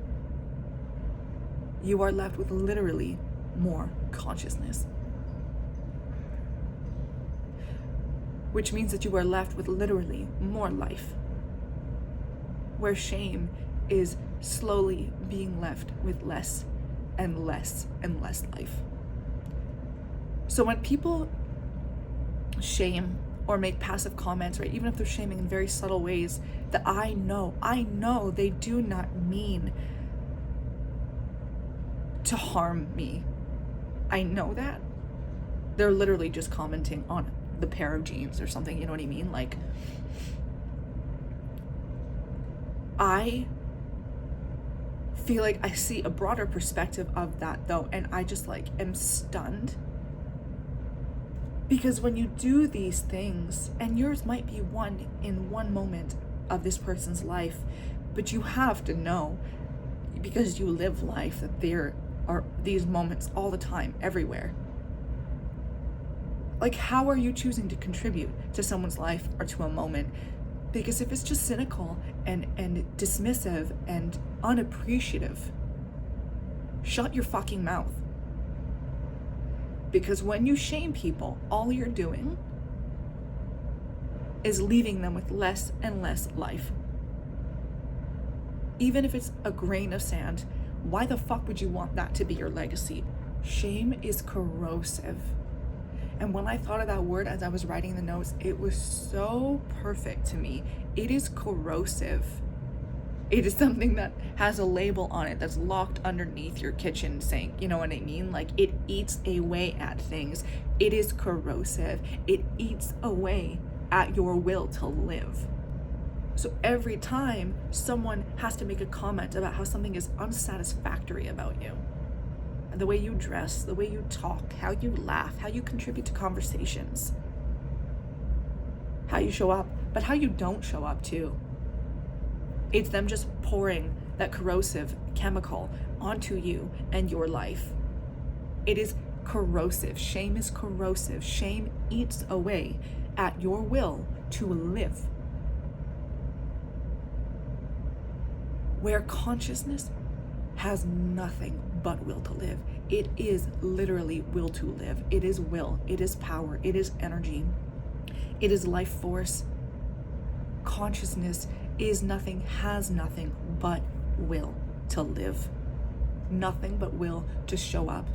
You are left with literally more consciousness. Which means that you are left with literally more life. Where shame is slowly being left with less and less and less life. So when people shame or make passive comments, right, even if they're shaming in very subtle ways, that I know they do not mean to harm me. I know that. They're literally just commenting on the pair of jeans or something, you know what I mean? Like, I feel like I see a broader perspective of that though, and I just like am stunned. Because when you do these things, and yours might be one in one moment of this person's life, but you have to know, because you live life, that there are these moments all the time, everywhere. Like, how are you choosing to contribute to someone's life or to a moment Because if it's just cynical and dismissive and unappreciative, shut your fucking mouth. Because when you shame people, all you're doing is leaving them with less and less life. Even if it's a grain of sand, why the fuck would you want that to be your legacy? Shame is corrosive. And when I thought of that word as I was writing the notes, it was so perfect to me. It is corrosive. It is something that has a label on it that's locked underneath your kitchen sink. You know what I mean? Like, it eats away at things. It is corrosive. It eats away at your will to live. So every time someone has to make a comment about how something is unsatisfactory about you, the way you dress, the way you talk, how you laugh, how you contribute to conversations, how you show up, but how you don't show up too. It's them just pouring that corrosive chemical onto you and your life. It is corrosive. Shame is corrosive. Shame eats away at your will to live. Where consciousness has nothing but will to live. It is literally will to live. It is will. It is power. It is energy. It is life force. Consciousness is nothing, has nothing but will to live. Nothing but will to show up.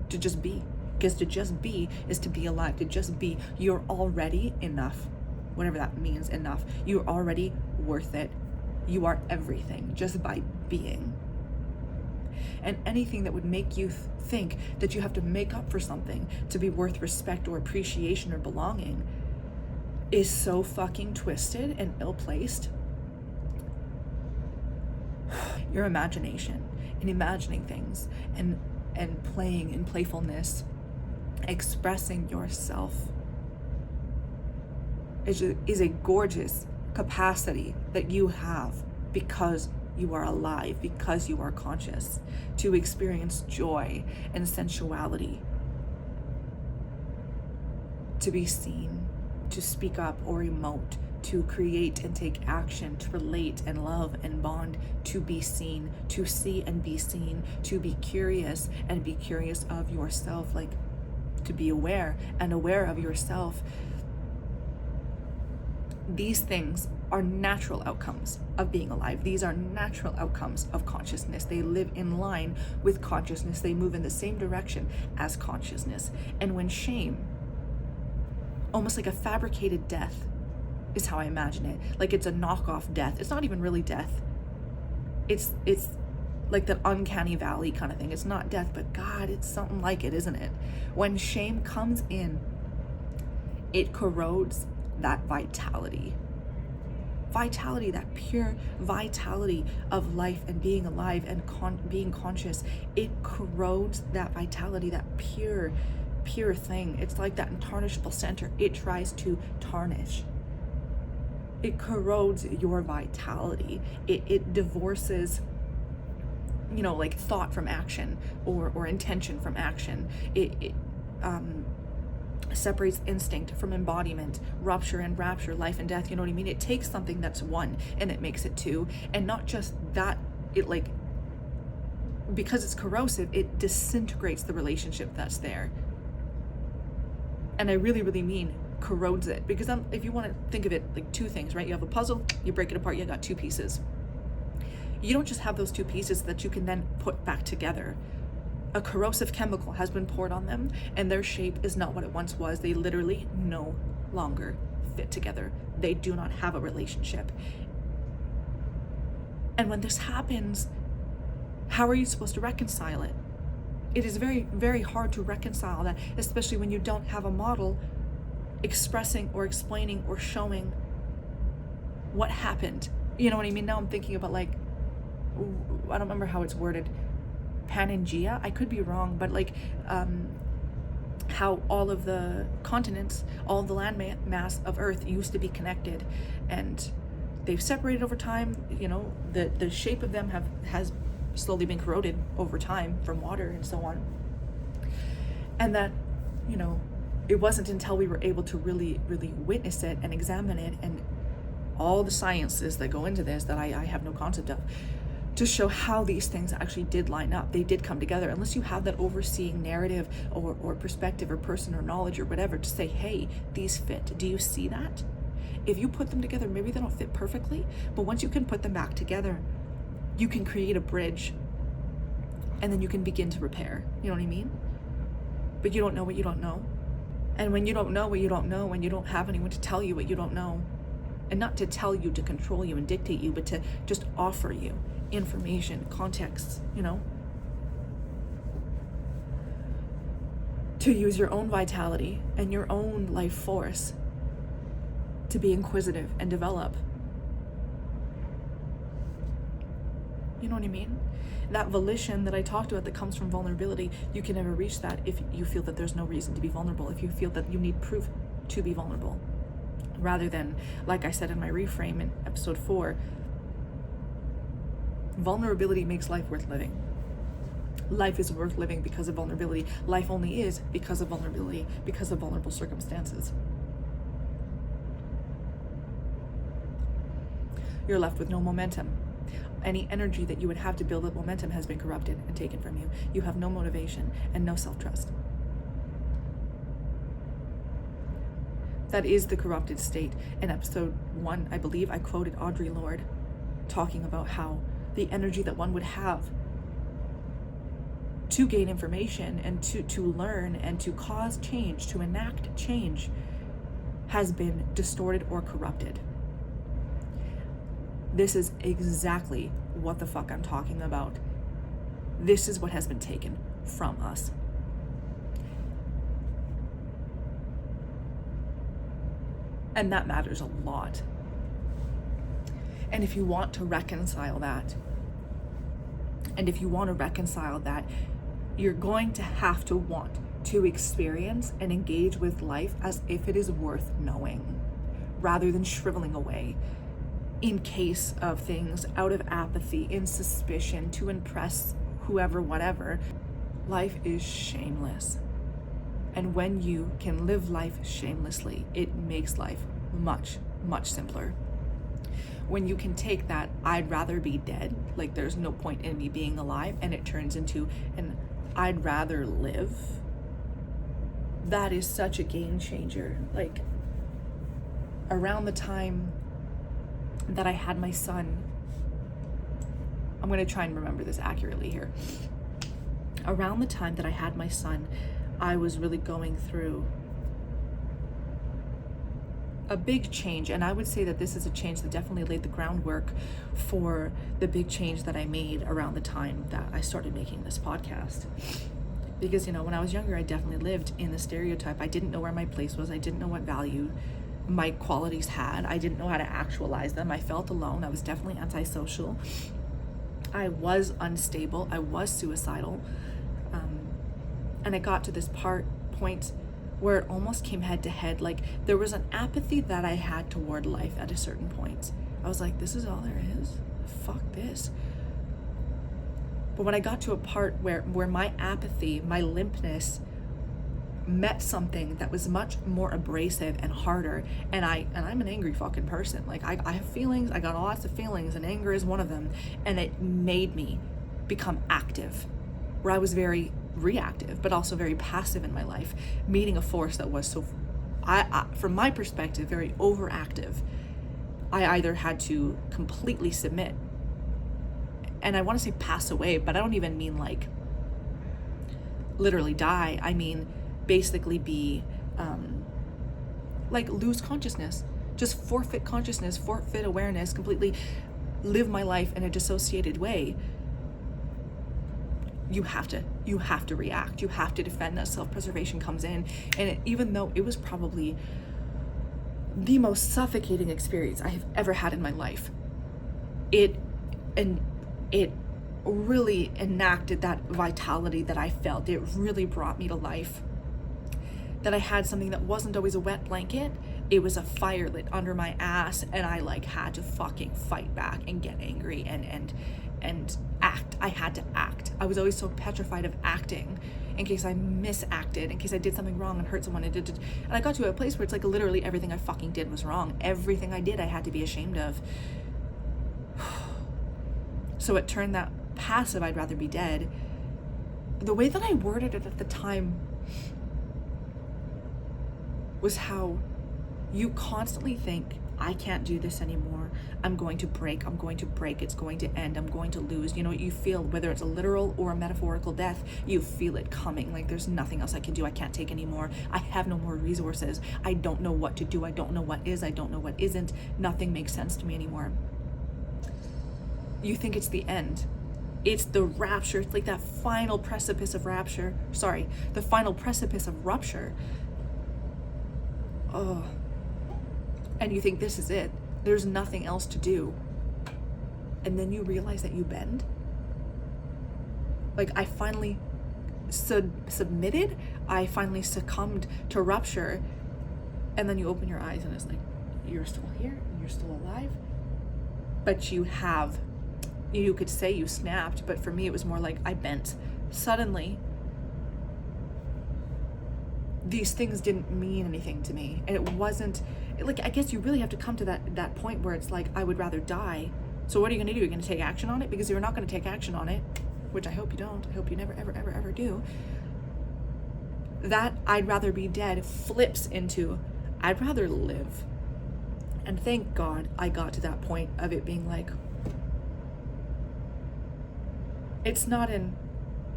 To just be. Because to just be is to be alive. To just be, you're already enough. Whatever that means, enough. You're already worth it. You are everything just by being. And anything that would make you think that you have to make up for something to be worth respect or appreciation or belonging is so fucking twisted and ill-placed. Your imagination and imagining things and playing in playfulness, expressing yourself is a gorgeous capacity that you have because you are alive, because you are conscious, to experience joy and sensuality, to be seen, to speak up or emote, to create and take action, to relate and love and bond, to be seen, to see and be seen, to be curious and be curious of yourself, like to be aware and aware of yourself. These things are natural outcomes of being alive. These are natural outcomes of consciousness. They live in line with consciousness. They move in the same direction as consciousness. And when shame, almost like a fabricated death, is how I imagine it. Like it's a knockoff death. It's not even really death. It's like that uncanny valley kind of thing. It's not death, but God, it's something like it, isn't it? When shame comes in, it corrodes that vitality, that pure vitality of life and being alive and being conscious. It corrodes that vitality, that pure thing. It's like that untarnishable center. It tries to tarnish. It corrodes your vitality. It divorces, like thought from action or intention from action. It separates instinct from embodiment, rupture and rapture, life and death. You know what I mean? It takes something that's one and it makes it two. And not just that, because it's corrosive, it disintegrates the relationship that's there. And I really, really mean corrodes it, because if you want to think of it like two things, right? You have a puzzle, you break it apart, you got two pieces. You don't just have those two pieces that you can then put back together. A corrosive chemical has been poured on them and their shape is not what it once was. They literally no longer fit together. They do not have a relationship. And when this happens, how are you supposed to reconcile it? It is very, very hard to reconcile that, especially when you don't have a model expressing or explaining or showing what happened. You know what I mean? Now I'm thinking about I don't remember how it's worded, Pangea, I could be wrong, but how all of the continents, all of the land mass of Earth used to be connected, and they've separated over time. The shape of them has slowly been corroded over time from water and so on, and that it wasn't until we were able to really, really witness it and examine it, and all the sciences that go into this that I have no concept of, to show how these things actually did line up. They did come together. Unless you have that overseeing narrative or perspective or person or knowledge or whatever to say, hey, these fit. Do you see that? If you put them together, maybe they don't fit perfectly, but once you can put them back together, you can create a bridge, and then you can begin to repair. You know what I mean? But you don't know what you don't know. And when you don't know what you don't know, and you don't have anyone to tell you what you don't know, and not to tell you, to control you and dictate you, but to just offer you information, context, you know, to use your own vitality and your own life force to be inquisitive and develop. You know what I mean? That volition that I talked about that comes from vulnerability, you can never reach that if you feel that there's no reason to be vulnerable, if you feel that you need proof to be vulnerable. Rather than, like I said in my reframe in episode 4, vulnerability makes life worth living. Life is worth living because of vulnerability. Life only is because of vulnerability, because of vulnerable circumstances. You're left with no momentum. Any energy that you would have to build up momentum has been corrupted and taken from you. You have no motivation and no self-trust. That is the corrupted state. In episode 1, I believe I quoted Audre Lorde talking about how the energy that one would have to gain information and to learn and to cause change, to enact change, has been distorted or corrupted. This is exactly what the fuck I'm talking about. This is what has been taken from us. And that matters a lot. And if you want to reconcile that, you're going to have to want to experience and engage with life as if it is worth knowing, rather than shriveling away in case of things, out of apathy, in suspicion, to impress whoever, whatever. Life is shameless. And when you can live life shamelessly, it makes life much, much simpler. When you can take that, I'd rather be dead, like there's no point in me being alive, and it turns into an I'd rather live, that is such a game changer. Like, around the time that I had my son, I'm going to try and remember this accurately here. Around the time that I had my son, I was really going through a big change, and I would say that this is a change that definitely laid the groundwork for the big change that I made around the time that I started making this podcast. Because, you know, when I was younger, I definitely lived in the stereotype. I didn't know where my place was. I didn't know what value my qualities had. I didn't know how to actualize them. I felt alone. I was definitely antisocial. I was unstable. I was suicidal. And I got to this point where it almost came head to head. Like, there was an apathy that I had toward life at a certain point. I was like, this is all there is? Fuck this. But when I got to a part where my apathy, my limpness met something that was much more abrasive and harder, and I'm an angry fucking person. Like, I have feelings, I got lots of feelings, and anger is one of them, and it made me become active, where I was very reactive, but also very passive in my life, meeting a force that was so, from my perspective, very overactive. I either had to completely submit, and I want to say pass away, but I don't even mean like literally die. I mean basically be like lose consciousness, just forfeit consciousness, forfeit awareness, completely live my life in a dissociated way. You have to react. You have to defend. That self-preservation comes in. And even though it was probably the most suffocating experience I have ever had in my life, it really enacted that vitality that I felt. It really brought me to life. That I had something that wasn't always a wet blanket. It was a fire lit under my ass, and I like had to fucking fight back and get angry and act. I had to act. I was always so petrified of acting in case I misacted, in case I did something wrong and hurt someone. And I got to a place where it's like literally everything I fucking did was wrong. Everything I did I had to be ashamed of. So it turned that passive I'd rather be dead. The way that I worded it at the time was how you constantly think, I can't do this anymore. I'm going to break. It's going to end. I'm going to lose. You know, you feel, whether it's a literal or a metaphorical death, you feel it coming. Like there's nothing else I can do. I can't take anymore. I have no more resources. I don't know what to do. I don't know what is. I don't know what isn't. Nothing makes sense to me anymore. You think it's the end. It's the rapture. It's like that final precipice of rapture. Sorry, the final precipice of rupture. Oh. And you think this is it. There's nothing else to do. And then you realize that you bend. Like I finally submitted. I finally succumbed to rupture. And then you open your eyes and it's like, you're still here. You're still alive. But you could say you snapped, but for me it was more like I bent. Suddenly, these things didn't mean anything to me. And it wasn't, like, I guess you really have to come to that point where it's like, I would rather die. So what are you gonna do? You're gonna take action on it? Because you're not gonna take action on it, which I hope you don't. I hope you never, ever, ever, ever do. That I'd rather be dead flips into, I'd rather live. And thank God I got to that point of it being like, it's not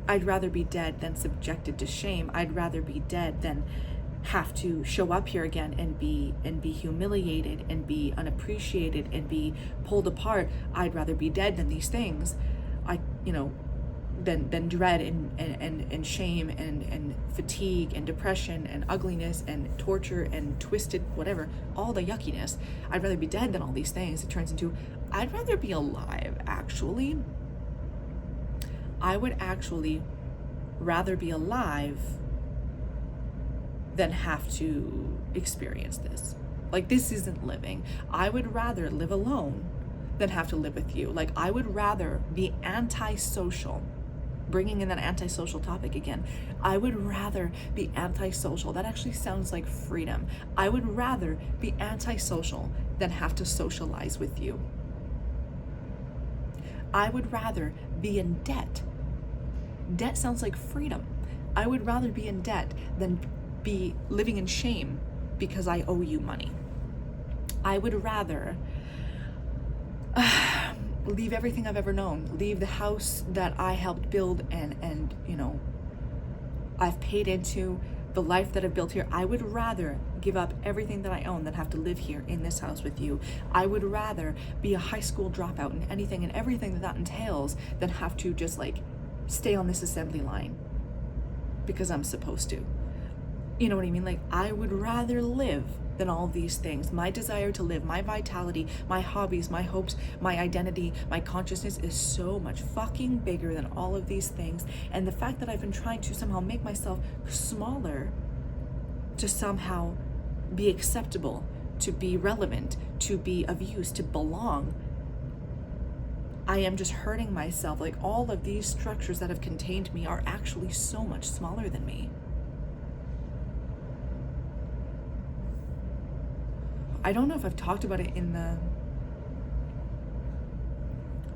I'd rather be dead than subjected to shame. I'd rather be dead than have to show up here again and be humiliated and be unappreciated and be pulled apart. I'd rather be dead than these things. Than dread and shame and fatigue and depression and ugliness and torture and twisted whatever, all the yuckiness. I'd rather be dead than all these things. It turns into, I'd rather be alive, actually. I would actually rather be alive than have to experience this. Like, this isn't living. I would rather live alone than have to live with you. Like, I would rather be antisocial, bringing in that antisocial topic again. I would rather be antisocial. That actually sounds like freedom. I would rather be antisocial than have to socialize with you. I would rather be in debt. Debt sounds like freedom. I would rather be in debt than be living in shame because I owe you money. I would rather leave everything I've ever known, leave the house that I helped build and I've paid into, the life that I've built here. I would rather give up everything that I own than have to live here in this house with you. I would rather be a high school dropout and anything and everything that entails than have to just like stay on this assembly line because I'm supposed to. You know what I mean? Like, I would rather live than all these things. My desire to live, my vitality, my hobbies, my hopes, my identity, my consciousness is so much fucking bigger than all of these things. And the fact that I've been trying to somehow make myself smaller to somehow be acceptable, to be relevant, to be of use, to belong, I am just hurting myself. Like, all of these structures that have contained me are actually so much smaller than me. I don't know if I've talked about it in the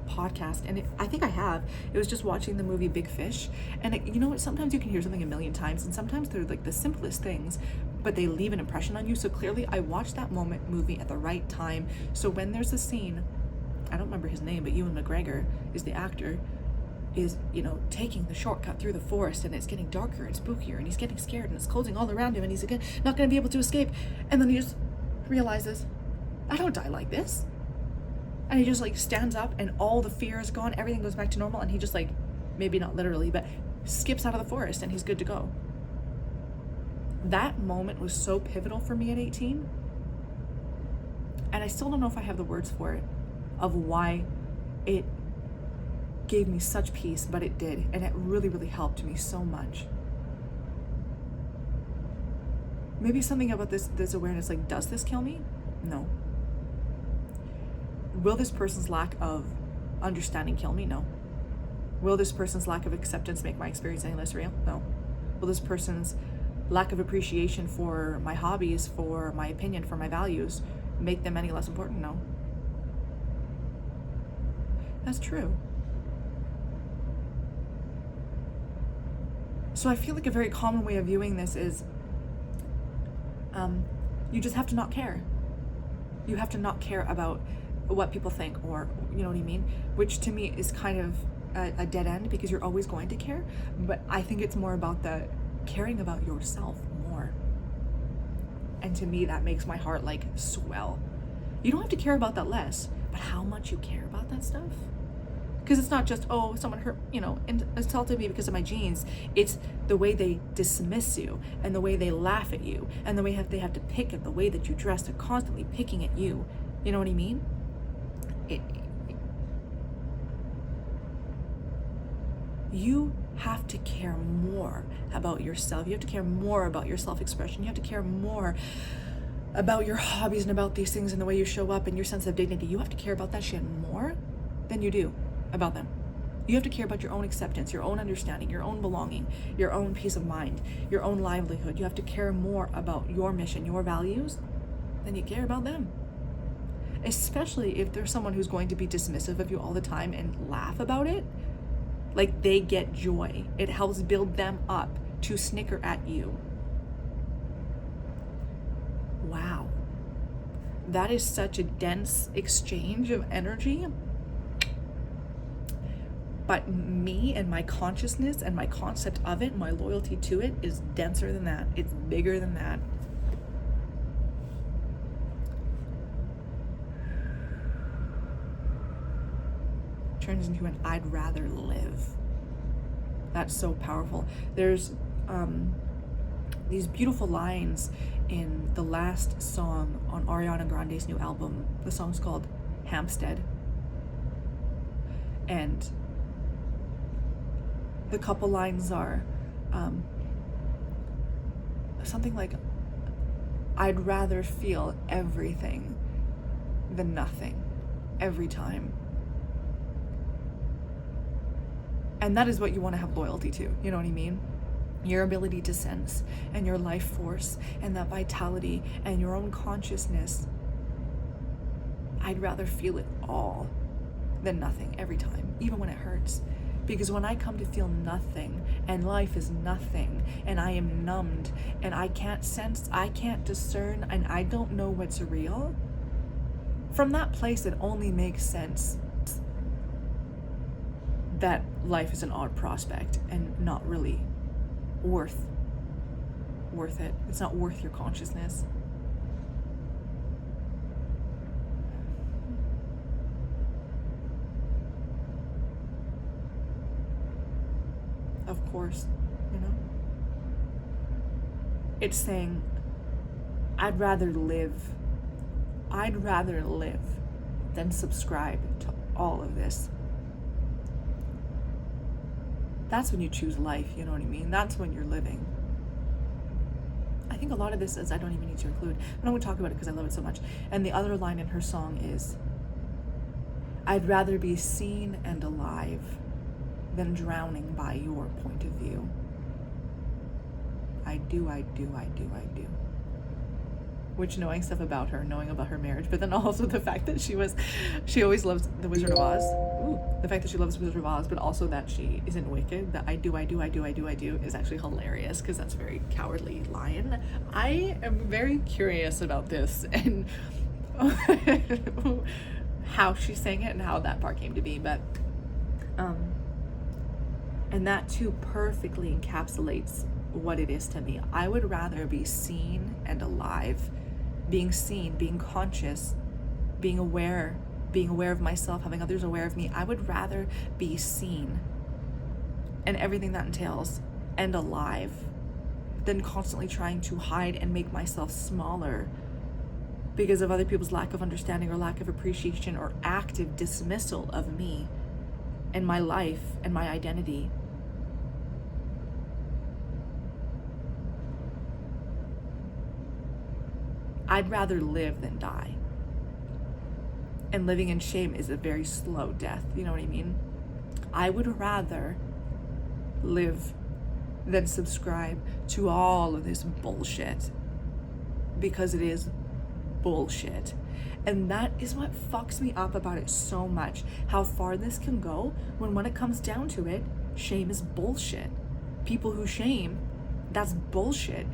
podcast, and I think I have. It was just watching the movie Big Fish, and you know what? Sometimes you can hear something a million times, and sometimes they're like the simplest things, but they leave an impression on you. So clearly, I watched that movie at the right time. So when there's a scene, I don't remember his name, but Ewan McGregor is the actor, is, taking the shortcut through the forest, and it's getting darker and spookier, and he's getting scared, and it's closing all around him, and he's again not going to be able to escape, and then he just realizes, I don't die like this. And he just like stands up and all the fear is gone, everything goes back to normal, and he just like, maybe not literally, but skips out of the forest and he's good to go. That moment was so pivotal for me at 18. And I still don't know if I have the words for it, of why it gave me such peace, but it did. And it really, really helped me so much. Maybe something about this awareness, like, does this kill me? No. Will this person's lack of understanding kill me? No. Will this person's lack of acceptance make my experience any less real? No. Will this person's lack of appreciation for my hobbies, for my opinion, for my values, make them any less important? No. That's true. So I feel like a very common way of viewing this is you just have to not care. You have to not care about what people think, or you know what I mean? Which to me is kind of a dead end, because you're always going to care. But I think it's more about the caring about yourself more. And to me, that makes my heart like swell. You don't have to care about that less, but how much you care about that stuff. Because it's not just, oh, someone hurt, insulted me because of my jeans. It's the way they dismiss you, and the way they laugh at you, and the way they have to pick at the way that you dress. They're constantly picking at you. You know what I mean? You have to care more about yourself. You have to care more about your self-expression. You have to care more about your hobbies and about these things and the way you show up and your sense of dignity. You have to care about that shit more than you do about them. You have to care about your own acceptance, your own understanding, your own belonging, your own peace of mind, your own livelihood. You have to care more about your mission, your values, than you care about them. Especially if there's someone who's going to be dismissive of you all the time and laugh about it. Like, they get joy. It helps build them up to snicker at you. Wow. That is such a dense exchange of energy. But me and my consciousness and my concept of it, my loyalty to it, is denser than that. It's bigger than that. Turns into an I'd rather live. That's so powerful. There's these beautiful lines in the last song on Ariana Grande's new album. The song's called Hampstead. And the couple lines are something like, I'd rather feel everything than nothing every time. And that is what you want to have loyalty to, you know what I mean? Your ability to sense, and your life force, and that vitality, and your own consciousness. I'd rather feel it all than nothing every time, even when it hurts. Because when I come to feel nothing, and life is nothing, and I am numbed, and I can't sense, I can't discern, and I don't know what's real, from that place it only makes sense that life is an odd prospect and not really worth it. It's not worth your consciousness. Of course, it's saying, I'd rather live than subscribe to all of this. That's when you choose life, you know what I mean? That's when you're living. I think a lot of this is, I don't even need to include, but I'm going to talk about it because I love it so much. And the other line in her song is, I'd rather be seen and alive than drowning by your point of view. I do. Which, knowing stuff about her, knowing about her marriage, but then also the fact that she always loves the Wizard of Oz. Ooh, the fact that she loves Wizard of Oz, but also that she isn't wicked, that I do is actually hilarious, because that's a very cowardly line. I am very curious about this and how she sang it and how that part came to be, but and that too perfectly encapsulates what it is to me. I would rather be seen and alive. Being seen, being conscious, being aware of myself, having others aware of me. I would rather be seen and everything that entails and alive than constantly trying to hide and make myself smaller because of other people's lack of understanding or lack of appreciation or active dismissal of me and my life and my identity. I'd rather live than die. And living in shame is a very slow death, you know what I mean? I would rather live than subscribe to all of this bullshit, because it is bullshit. And that is what fucks me up about it so much, how far this can go when it comes down to it, shame is bullshit. People who shame, that's bullshit.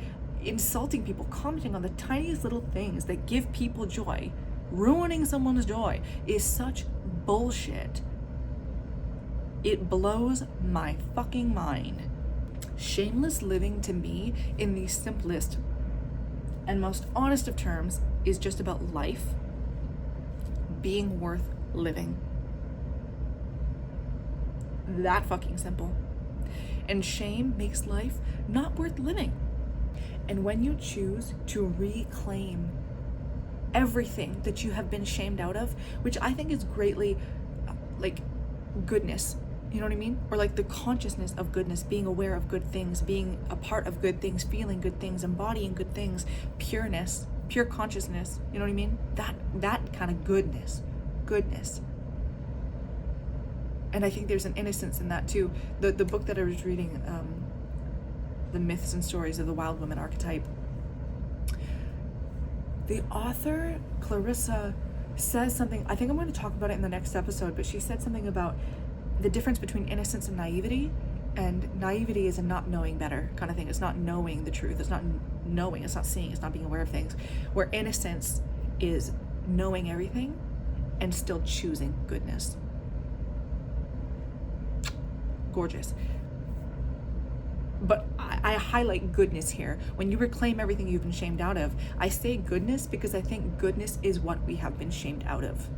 Insulting people, commenting on the tiniest little things that give people joy, ruining someone's joy, is such bullshit. It blows my fucking mind. Shameless living to me, in the simplest and most honest of terms, is just about life being worth living. That fucking simple. And shame makes life not worth living. And when you choose to reclaim everything that you have been shamed out of, which I think is greatly like goodness, you know what I mean? Or like the consciousness of goodness, being aware of good things, being a part of good things, feeling good things, embodying good things, pureness, pure consciousness, you know what I mean? That kind of goodness. And I think there's an innocence in that too. The book that I was reading, The Myths and Stories of the Wild Woman Archetype, the author, Clarissa, says something, I think I'm going to talk about it in the next episode, but she said something about the difference between innocence and naivety. And naivety is a not knowing better kind of thing. It's not knowing the truth. It's not knowing. It's not seeing. It's not being aware of things. Where innocence is knowing everything and still choosing goodness. Gorgeous. But I highlight goodness here. When you reclaim everything you've been shamed out of, I say goodness because I think goodness is what we have been shamed out of.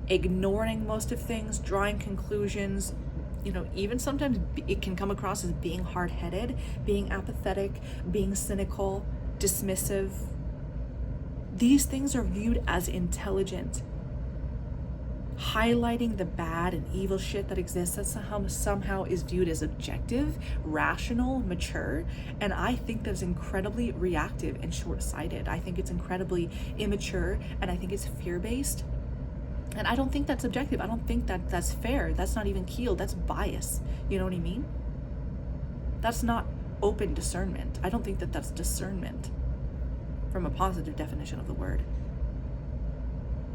Ignoring most of things, drawing conclusions, you know, even sometimes it can come across as being hard-headed, being apathetic, being cynical, dismissive. These things are viewed as intelligent. Highlighting the bad and evil shit that exists, that somehow is viewed as objective, rational, mature, and I think that's incredibly reactive and short-sighted. I think it's incredibly immature, and I think it's fear-based. And I don't think that's objective. I don't think that that's fair. That's not even keeled. That's bias. You know what I mean? That's not open discernment. I don't think that that's discernment from a positive definition of the word.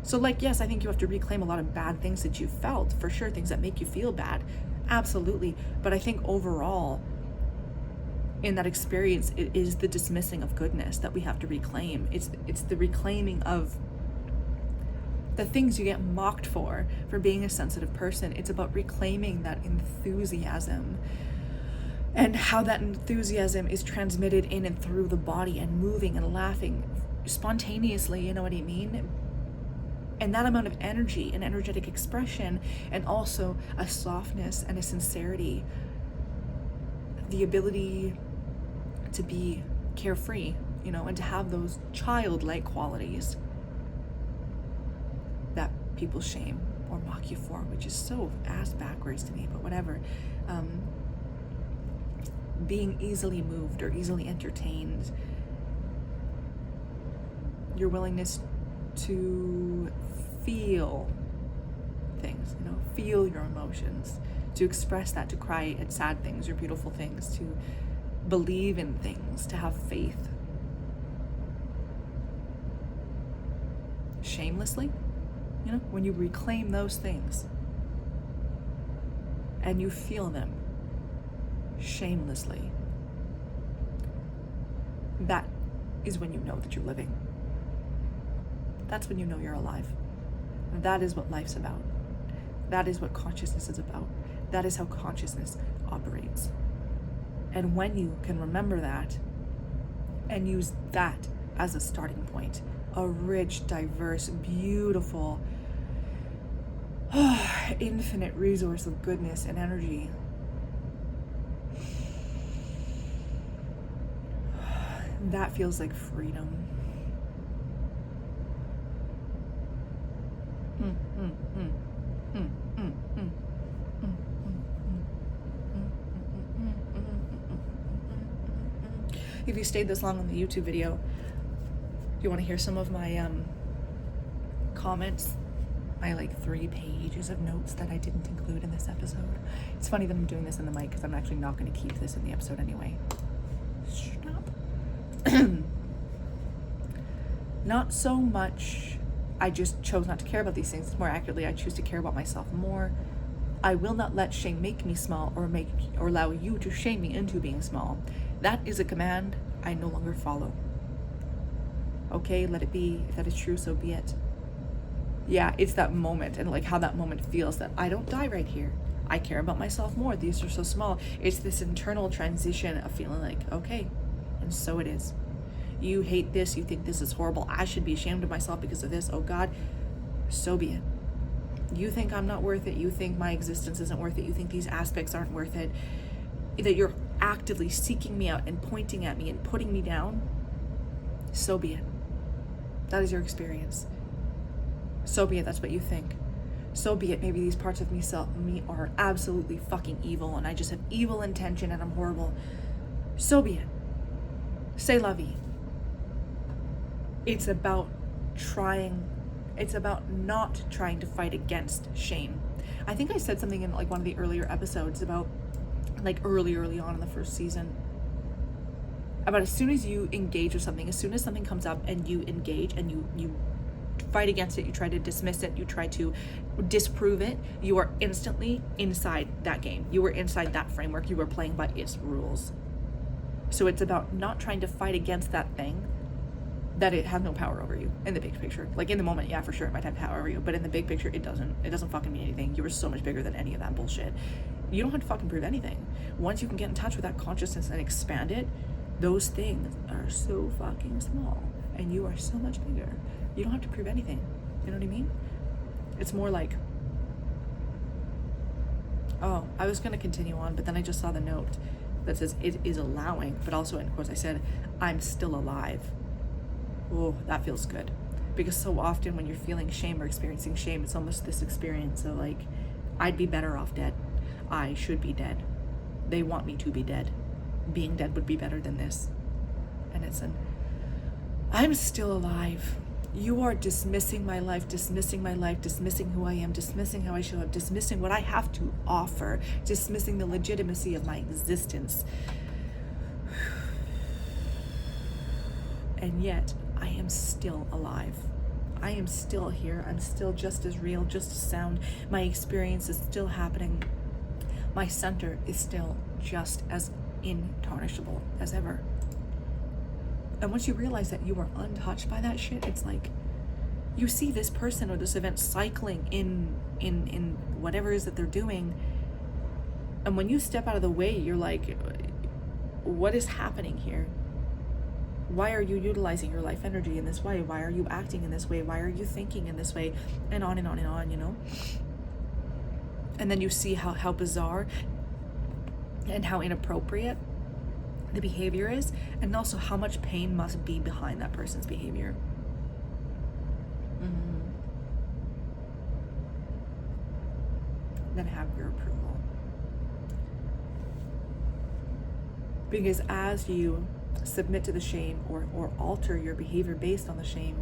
So like, yes, I think you have to reclaim a lot of bad things that you felt, for sure, things that make you feel bad. Absolutely. But I think overall, in that experience, it is the dismissing of goodness that we have to reclaim. It's the reclaiming of the things you get mocked for being a sensitive person. It's about reclaiming that enthusiasm and how that enthusiasm is transmitted in and through the body and moving and laughing spontaneously, you know what I mean? And that amount of energy and energetic expression, and also a softness and a sincerity, the ability to be carefree, you know, and to have those childlike qualities that people shame or mock you for, which is so ass backwards to me, but whatever. Being easily moved or easily entertained, your willingness to feel things, you know, feel your emotions, to express that, to cry at sad things or beautiful things, to believe in things, to have faith. Shamelessly, you know, when you reclaim those things and you feel them shamelessly, that is when you know that you're living. That's when you know you're alive. That is what life's about. That is what consciousness is about. That is how consciousness operates. And when you can remember that and use that as a starting point, a rich, diverse, beautiful, infinite resource of goodness and energy, that feels like freedom. If you stayed this long on the YouTube video, you want to hear some of my comments my like 3 pages of notes that I didn't include in this episode. It's funny that I'm doing this in the mic because I'm actually not going to keep this in the episode anyway. Stop. Not so much, I just chose not to care about these things. More accurately, I choose to care about myself more. I will not let shame make me small or allow you to shame me into being small. That is a command I no longer follow. Okay, let it be. If that is true, so be it. Yeah, it's that moment and like how that moment feels that I don't die right here. I care about myself more. These are so small. It's this internal transition of feeling like, okay, and so it is. You hate this. You think this is horrible. I should be ashamed of myself because of this. Oh God, so be it. You think I'm not worth it. You think my existence isn't worth it. You think these aspects aren't worth it. That you're actively seeking me out and pointing at me and putting me down. So be it. That is your experience. So be it. That's what you think. So be it. Maybe these parts of me are absolutely fucking evil and I just have evil intention and I'm horrible. So be it. C'est la vie. It's about not trying to fight against shame. I think I said something in like one of the earlier episodes about like early on in the first season about as soon as you engage with something, as soon as something comes up and you engage and you fight against it, you try to dismiss it, you try to disprove it, you are instantly inside that game. You are inside that framework. You are playing by its rules. So it's about not trying to fight against that thing that it has no power over you in the big picture. Like in the moment, yeah, for sure it might have power over you, but in the big picture, it doesn't fucking mean anything. You are so much bigger than any of that bullshit. You don't have to fucking prove anything. Once you can get in touch with that consciousness and expand it, those things are so fucking small and you are so much bigger. You don't have to prove anything. You know what I mean? It's more like, oh, I was going to continue on, but then I just saw the note that says it is allowing, but also in quotes I said, I'm still alive. Oh, that feels good. Because so often when you're feeling shame or experiencing shame, it's almost this experience of like, I'd be better off dead. I should be dead. They want me to be dead. Being dead would be better than this. And it's I'm still alive. You are dismissing my life, dismissing who I am, dismissing how I show up, dismissing what I have to offer, dismissing the legitimacy of my existence. And yet, I am still alive. I am still here. I'm still just as real, just as sound. My experience is still happening. My center is still just as intarnishable as ever. And once you realize that you are untouched by that shit, it's like you see this person or this event cycling in whatever it is that they're doing. And when you step out of the way, you're like, what is happening here? Why are you utilizing your life energy in this way? Why are you acting in this way? Why are you thinking in this way? And on and on and on, you know? And then you see how bizarre and how inappropriate the behavior is, and also how much pain must be behind that person's behavior. Then have your approval. Because as you submit to the shame or alter your behavior based on the shame,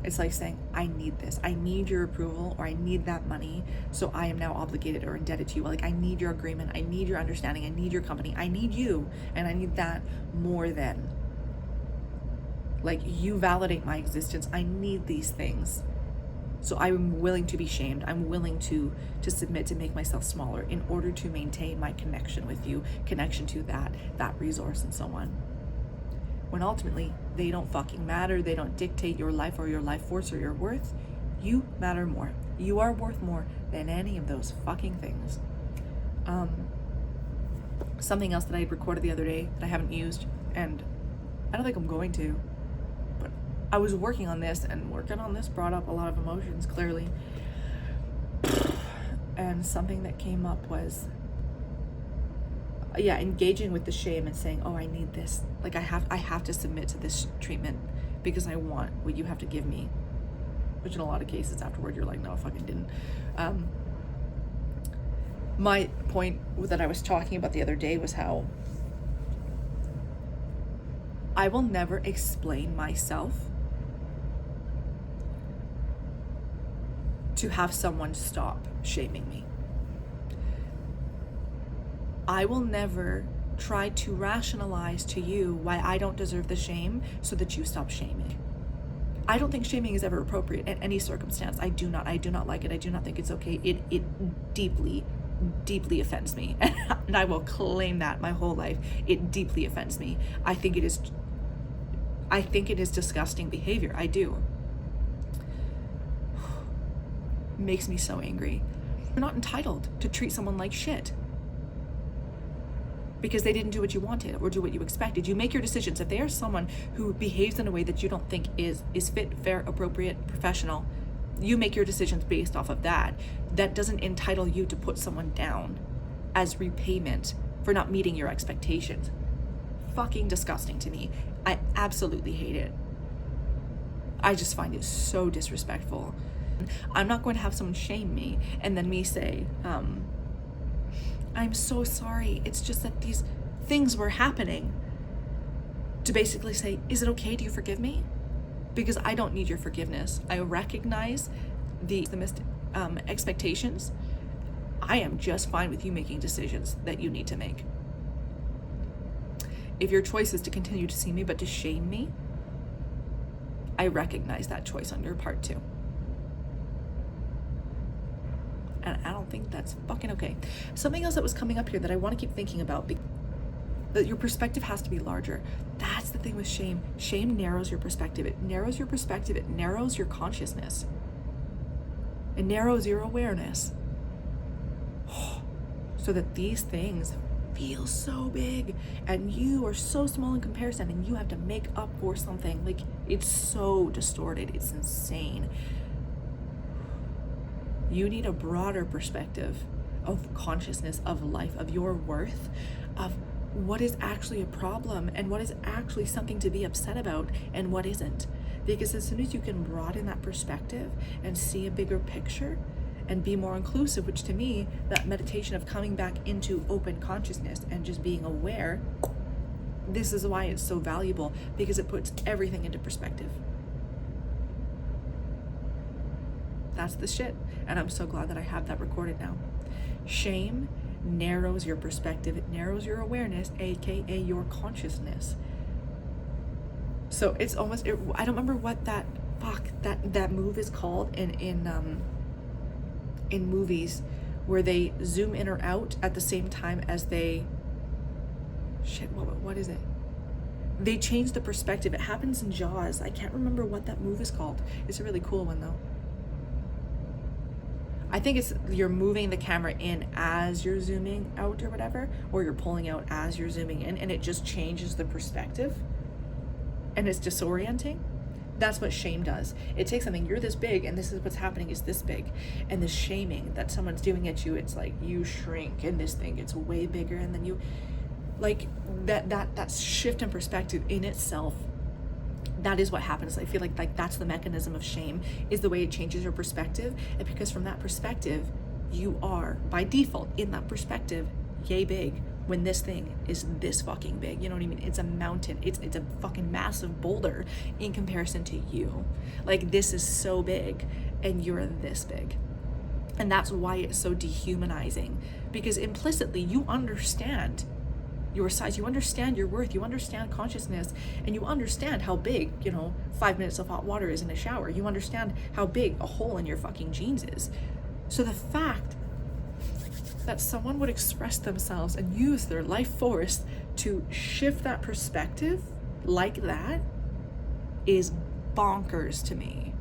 it's like saying, I need this. I need your approval, or I need that money, so I am now obligated or indebted to you. Like, I need your agreement. I need your understanding. I need your company. I need you, and I need that more than, like, you validate my existence. I need these things. So I'm willing to be shamed. I'm willing to submit, to make myself smaller in order to maintain my connection with you, connection to that resource and so on. When ultimately, they don't fucking matter. They don't dictate your life or your life force or your worth. You matter more. You are worth more than any of those fucking things. Something else that I recorded the other day that I haven't used, and I don't think I'm going to, but I was working on this, and working on this brought up a lot of emotions, clearly. And something that came up was, engaging with the shame and saying, oh, I need this. Like, I have to submit to this treatment because I want what you have to give me. Which in a lot of cases afterward, you're like, no, I fucking didn't. My point that I was talking about the other day was how I will never explain myself to have someone stop shaming me. I will never try to rationalize to you why I don't deserve the shame so that you stop shaming. I don't think shaming is ever appropriate in any circumstance. I do not like it. I do not think it's okay. It deeply offends me. And I will claim that my whole life. It deeply offends me. I think it is disgusting behavior. I do. Makes me so angry. You're not entitled to treat someone like shit because they didn't do what you wanted or do what you expected. You make your decisions. If they are someone who behaves in a way that you don't think is fit, fair, appropriate, professional, you make your decisions based off of that. That doesn't entitle you to put someone down as repayment for not meeting your expectations. Fucking disgusting to me. I absolutely hate it. I just find it so disrespectful. I'm not going to have someone shame me and then me say, I'm so sorry. It's just that these things were happening. To basically say, is it okay? Do you forgive me? Because I don't need your forgiveness. I recognize the missed expectations. I am just fine with you making decisions that you need to make. If your choice is to continue to see me but to shame me, I recognize that choice on your part too. And I don't think that's fucking okay. Something else that was coming up here that I want to keep thinking about, that your perspective has to be larger. That's the thing with shame. Shame narrows your perspective. It narrows your perspective. It narrows your consciousness. It narrows your awareness. So that these things feel so big and you are so small in comparison and you have to make up for something. Like, it's so distorted. It's insane. You need a broader perspective of consciousness, of life, of your worth, of what is actually a problem and what is actually something to be upset about and what isn't. Because as soon as you can broaden that perspective and see a bigger picture and be more inclusive, which to me, that meditation of coming back into open consciousness and just being aware, this is why it's so valuable, because it puts everything into perspective. That's the shit. And I'm so glad that I have that recorded now. Shame narrows your perspective. It narrows your awareness, aka your consciousness. So it's almost, I don't remember what that move is called in movies where they zoom in or out at the same time as they, what is it? They change the perspective. It happens in Jaws. I can't remember what that move is called. It's a really cool one though. I think it's you're moving the camera in as you're zooming out or whatever, or you're pulling out as you're zooming in, and it just changes the perspective and it's disorienting. That's what shame does. It takes something, you're this big and this is what's happening is this big, and the shaming that someone's doing at you, it's like you shrink and this thing gets way bigger, and then you like that shift in perspective in itself. That is what happens. I feel like that's the mechanism of shame, is the way it changes your perspective. And because from that perspective, you are by default in that perspective, yay big, when this thing is this fucking big. You know what I mean? It's a mountain. It's a fucking massive boulder in comparison to you. Like, this is so big and you're this big. And that's why it's so dehumanizing, because implicitly you understand your size, you understand your worth, you understand consciousness, and you understand how big, 5 minutes of hot water is in a shower. You understand how big a hole in your fucking jeans is. So the fact that someone would express themselves and use their life force to shift that perspective like that is bonkers to me.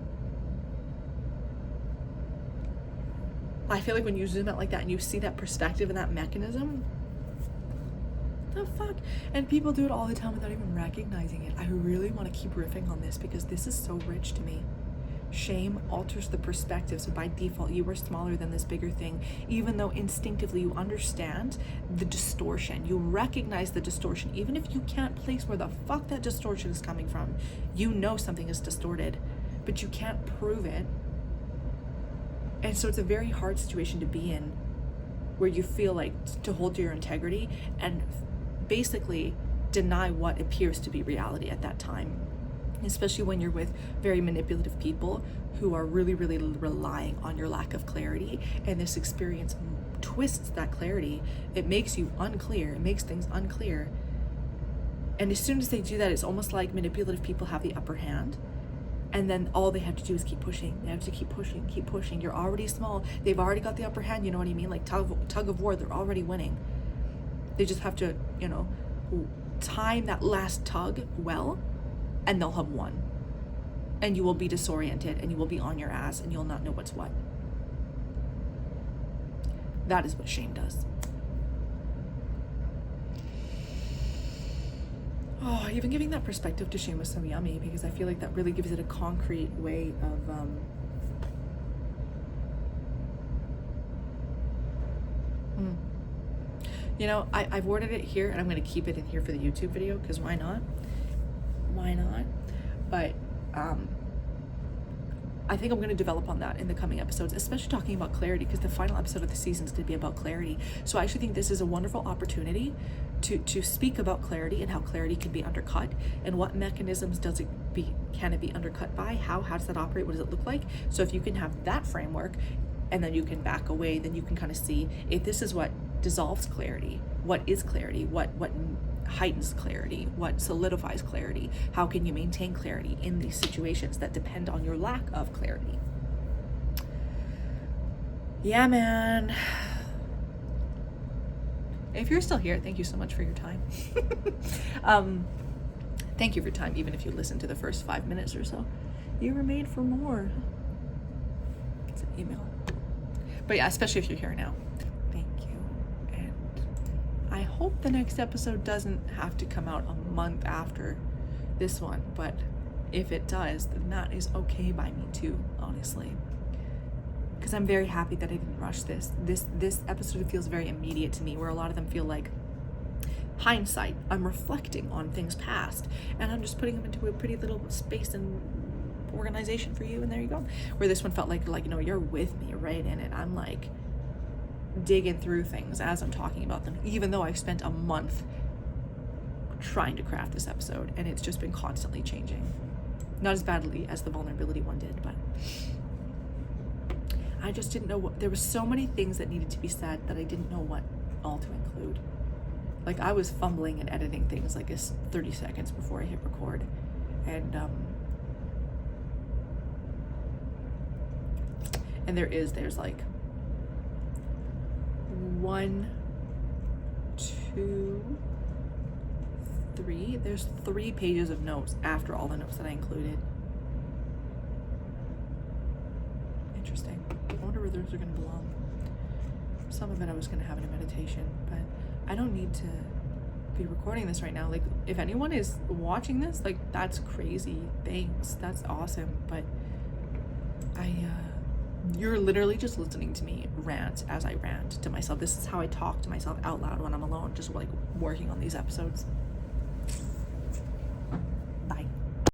I feel like when you zoom out like that and you see that perspective and that mechanism, the fuck? And people do it all the time without even recognizing it. I really want to keep riffing on this because this is so rich to me. Shame alters the perspective, so by default you are smaller than this bigger thing, even though instinctively you understand the distortion. You recognize the distortion, even if you can't place where the fuck that distortion is coming from. You know something is distorted, but you can't prove it. And so it's a very hard situation to be in, where you feel like to hold to your integrity and basically deny what appears to be reality at that time. especially when you're with very manipulative people who are really, really relying on your lack of clarity, and this experience twists that clarity. It makes you unclear. It makes things unclear. And as soon as they do that, it's almost like manipulative people have the upper hand. And then all they have to do is keep pushing. They have to keep pushing, keep pushing. You're already small. They've already got the upper hand, you know what I mean? Like tug of war, they're already winning. They just have to, you know, time that last tug well, and they'll have won. And you will be disoriented, and you will be on your ass, and you'll not know what's what. That is what shame does. Oh, even giving that perspective to shame was so yummy, because I feel like that really gives it a concrete way of you know, I've ordered it here, and I'm going to keep it in here for the YouTube video, because why not? Why not? But I think I'm going to develop on that in the coming episodes, especially talking about clarity, because the final episode of the season is going to be about clarity. So I actually think this is a wonderful opportunity to speak about clarity and how clarity can be undercut, and what mechanisms can it be undercut by? How does that operate? What does it look like? So if you can have that framework, and then you can back away, then you can kind of see if this is what dissolves clarity, what is clarity, what heightens clarity, what solidifies clarity, how can you maintain clarity in these situations that depend on your lack of clarity. Yeah, man. If you're still here, thank you so much for your time. Thank you for your time, even if you listened to the first 5 minutes or so. You were made for more. It's an email. But yeah, especially if you're here now. Thank you. And I hope the next episode doesn't have to come out a month after this one, but if it does, then that is okay by me too, honestly. Because I'm very happy that I didn't rush this. This episode feels very immediate to me, where a lot of them feel like hindsight. I'm reflecting on things past, and I'm just putting them into a pretty little space and organization for you, and there you go. Where this one felt like you know, you're with me, you're right in it. I'm like digging through things as I'm talking about them, even though I've spent a month trying to craft this episode, and it's just been constantly changing. Not as badly as the vulnerability one did, but I just didn't know what, there were so many things that needed to be said that I didn't know what all to include. Like, I was fumbling and editing things like 30 seconds before I hit record. And there's like 1, 2, 3, there's 3 pages of notes after all the notes that I included. Interesting. I wonder where those are going to belong. Some of it I was going to have in a meditation, but I don't need to be recording this right now. Like, if anyone is watching this, like, that's crazy. Thanks. That's awesome. But you're literally just listening to me rant as I rant to myself. This is how I talk to myself out loud when I'm alone, just like working on these episodes.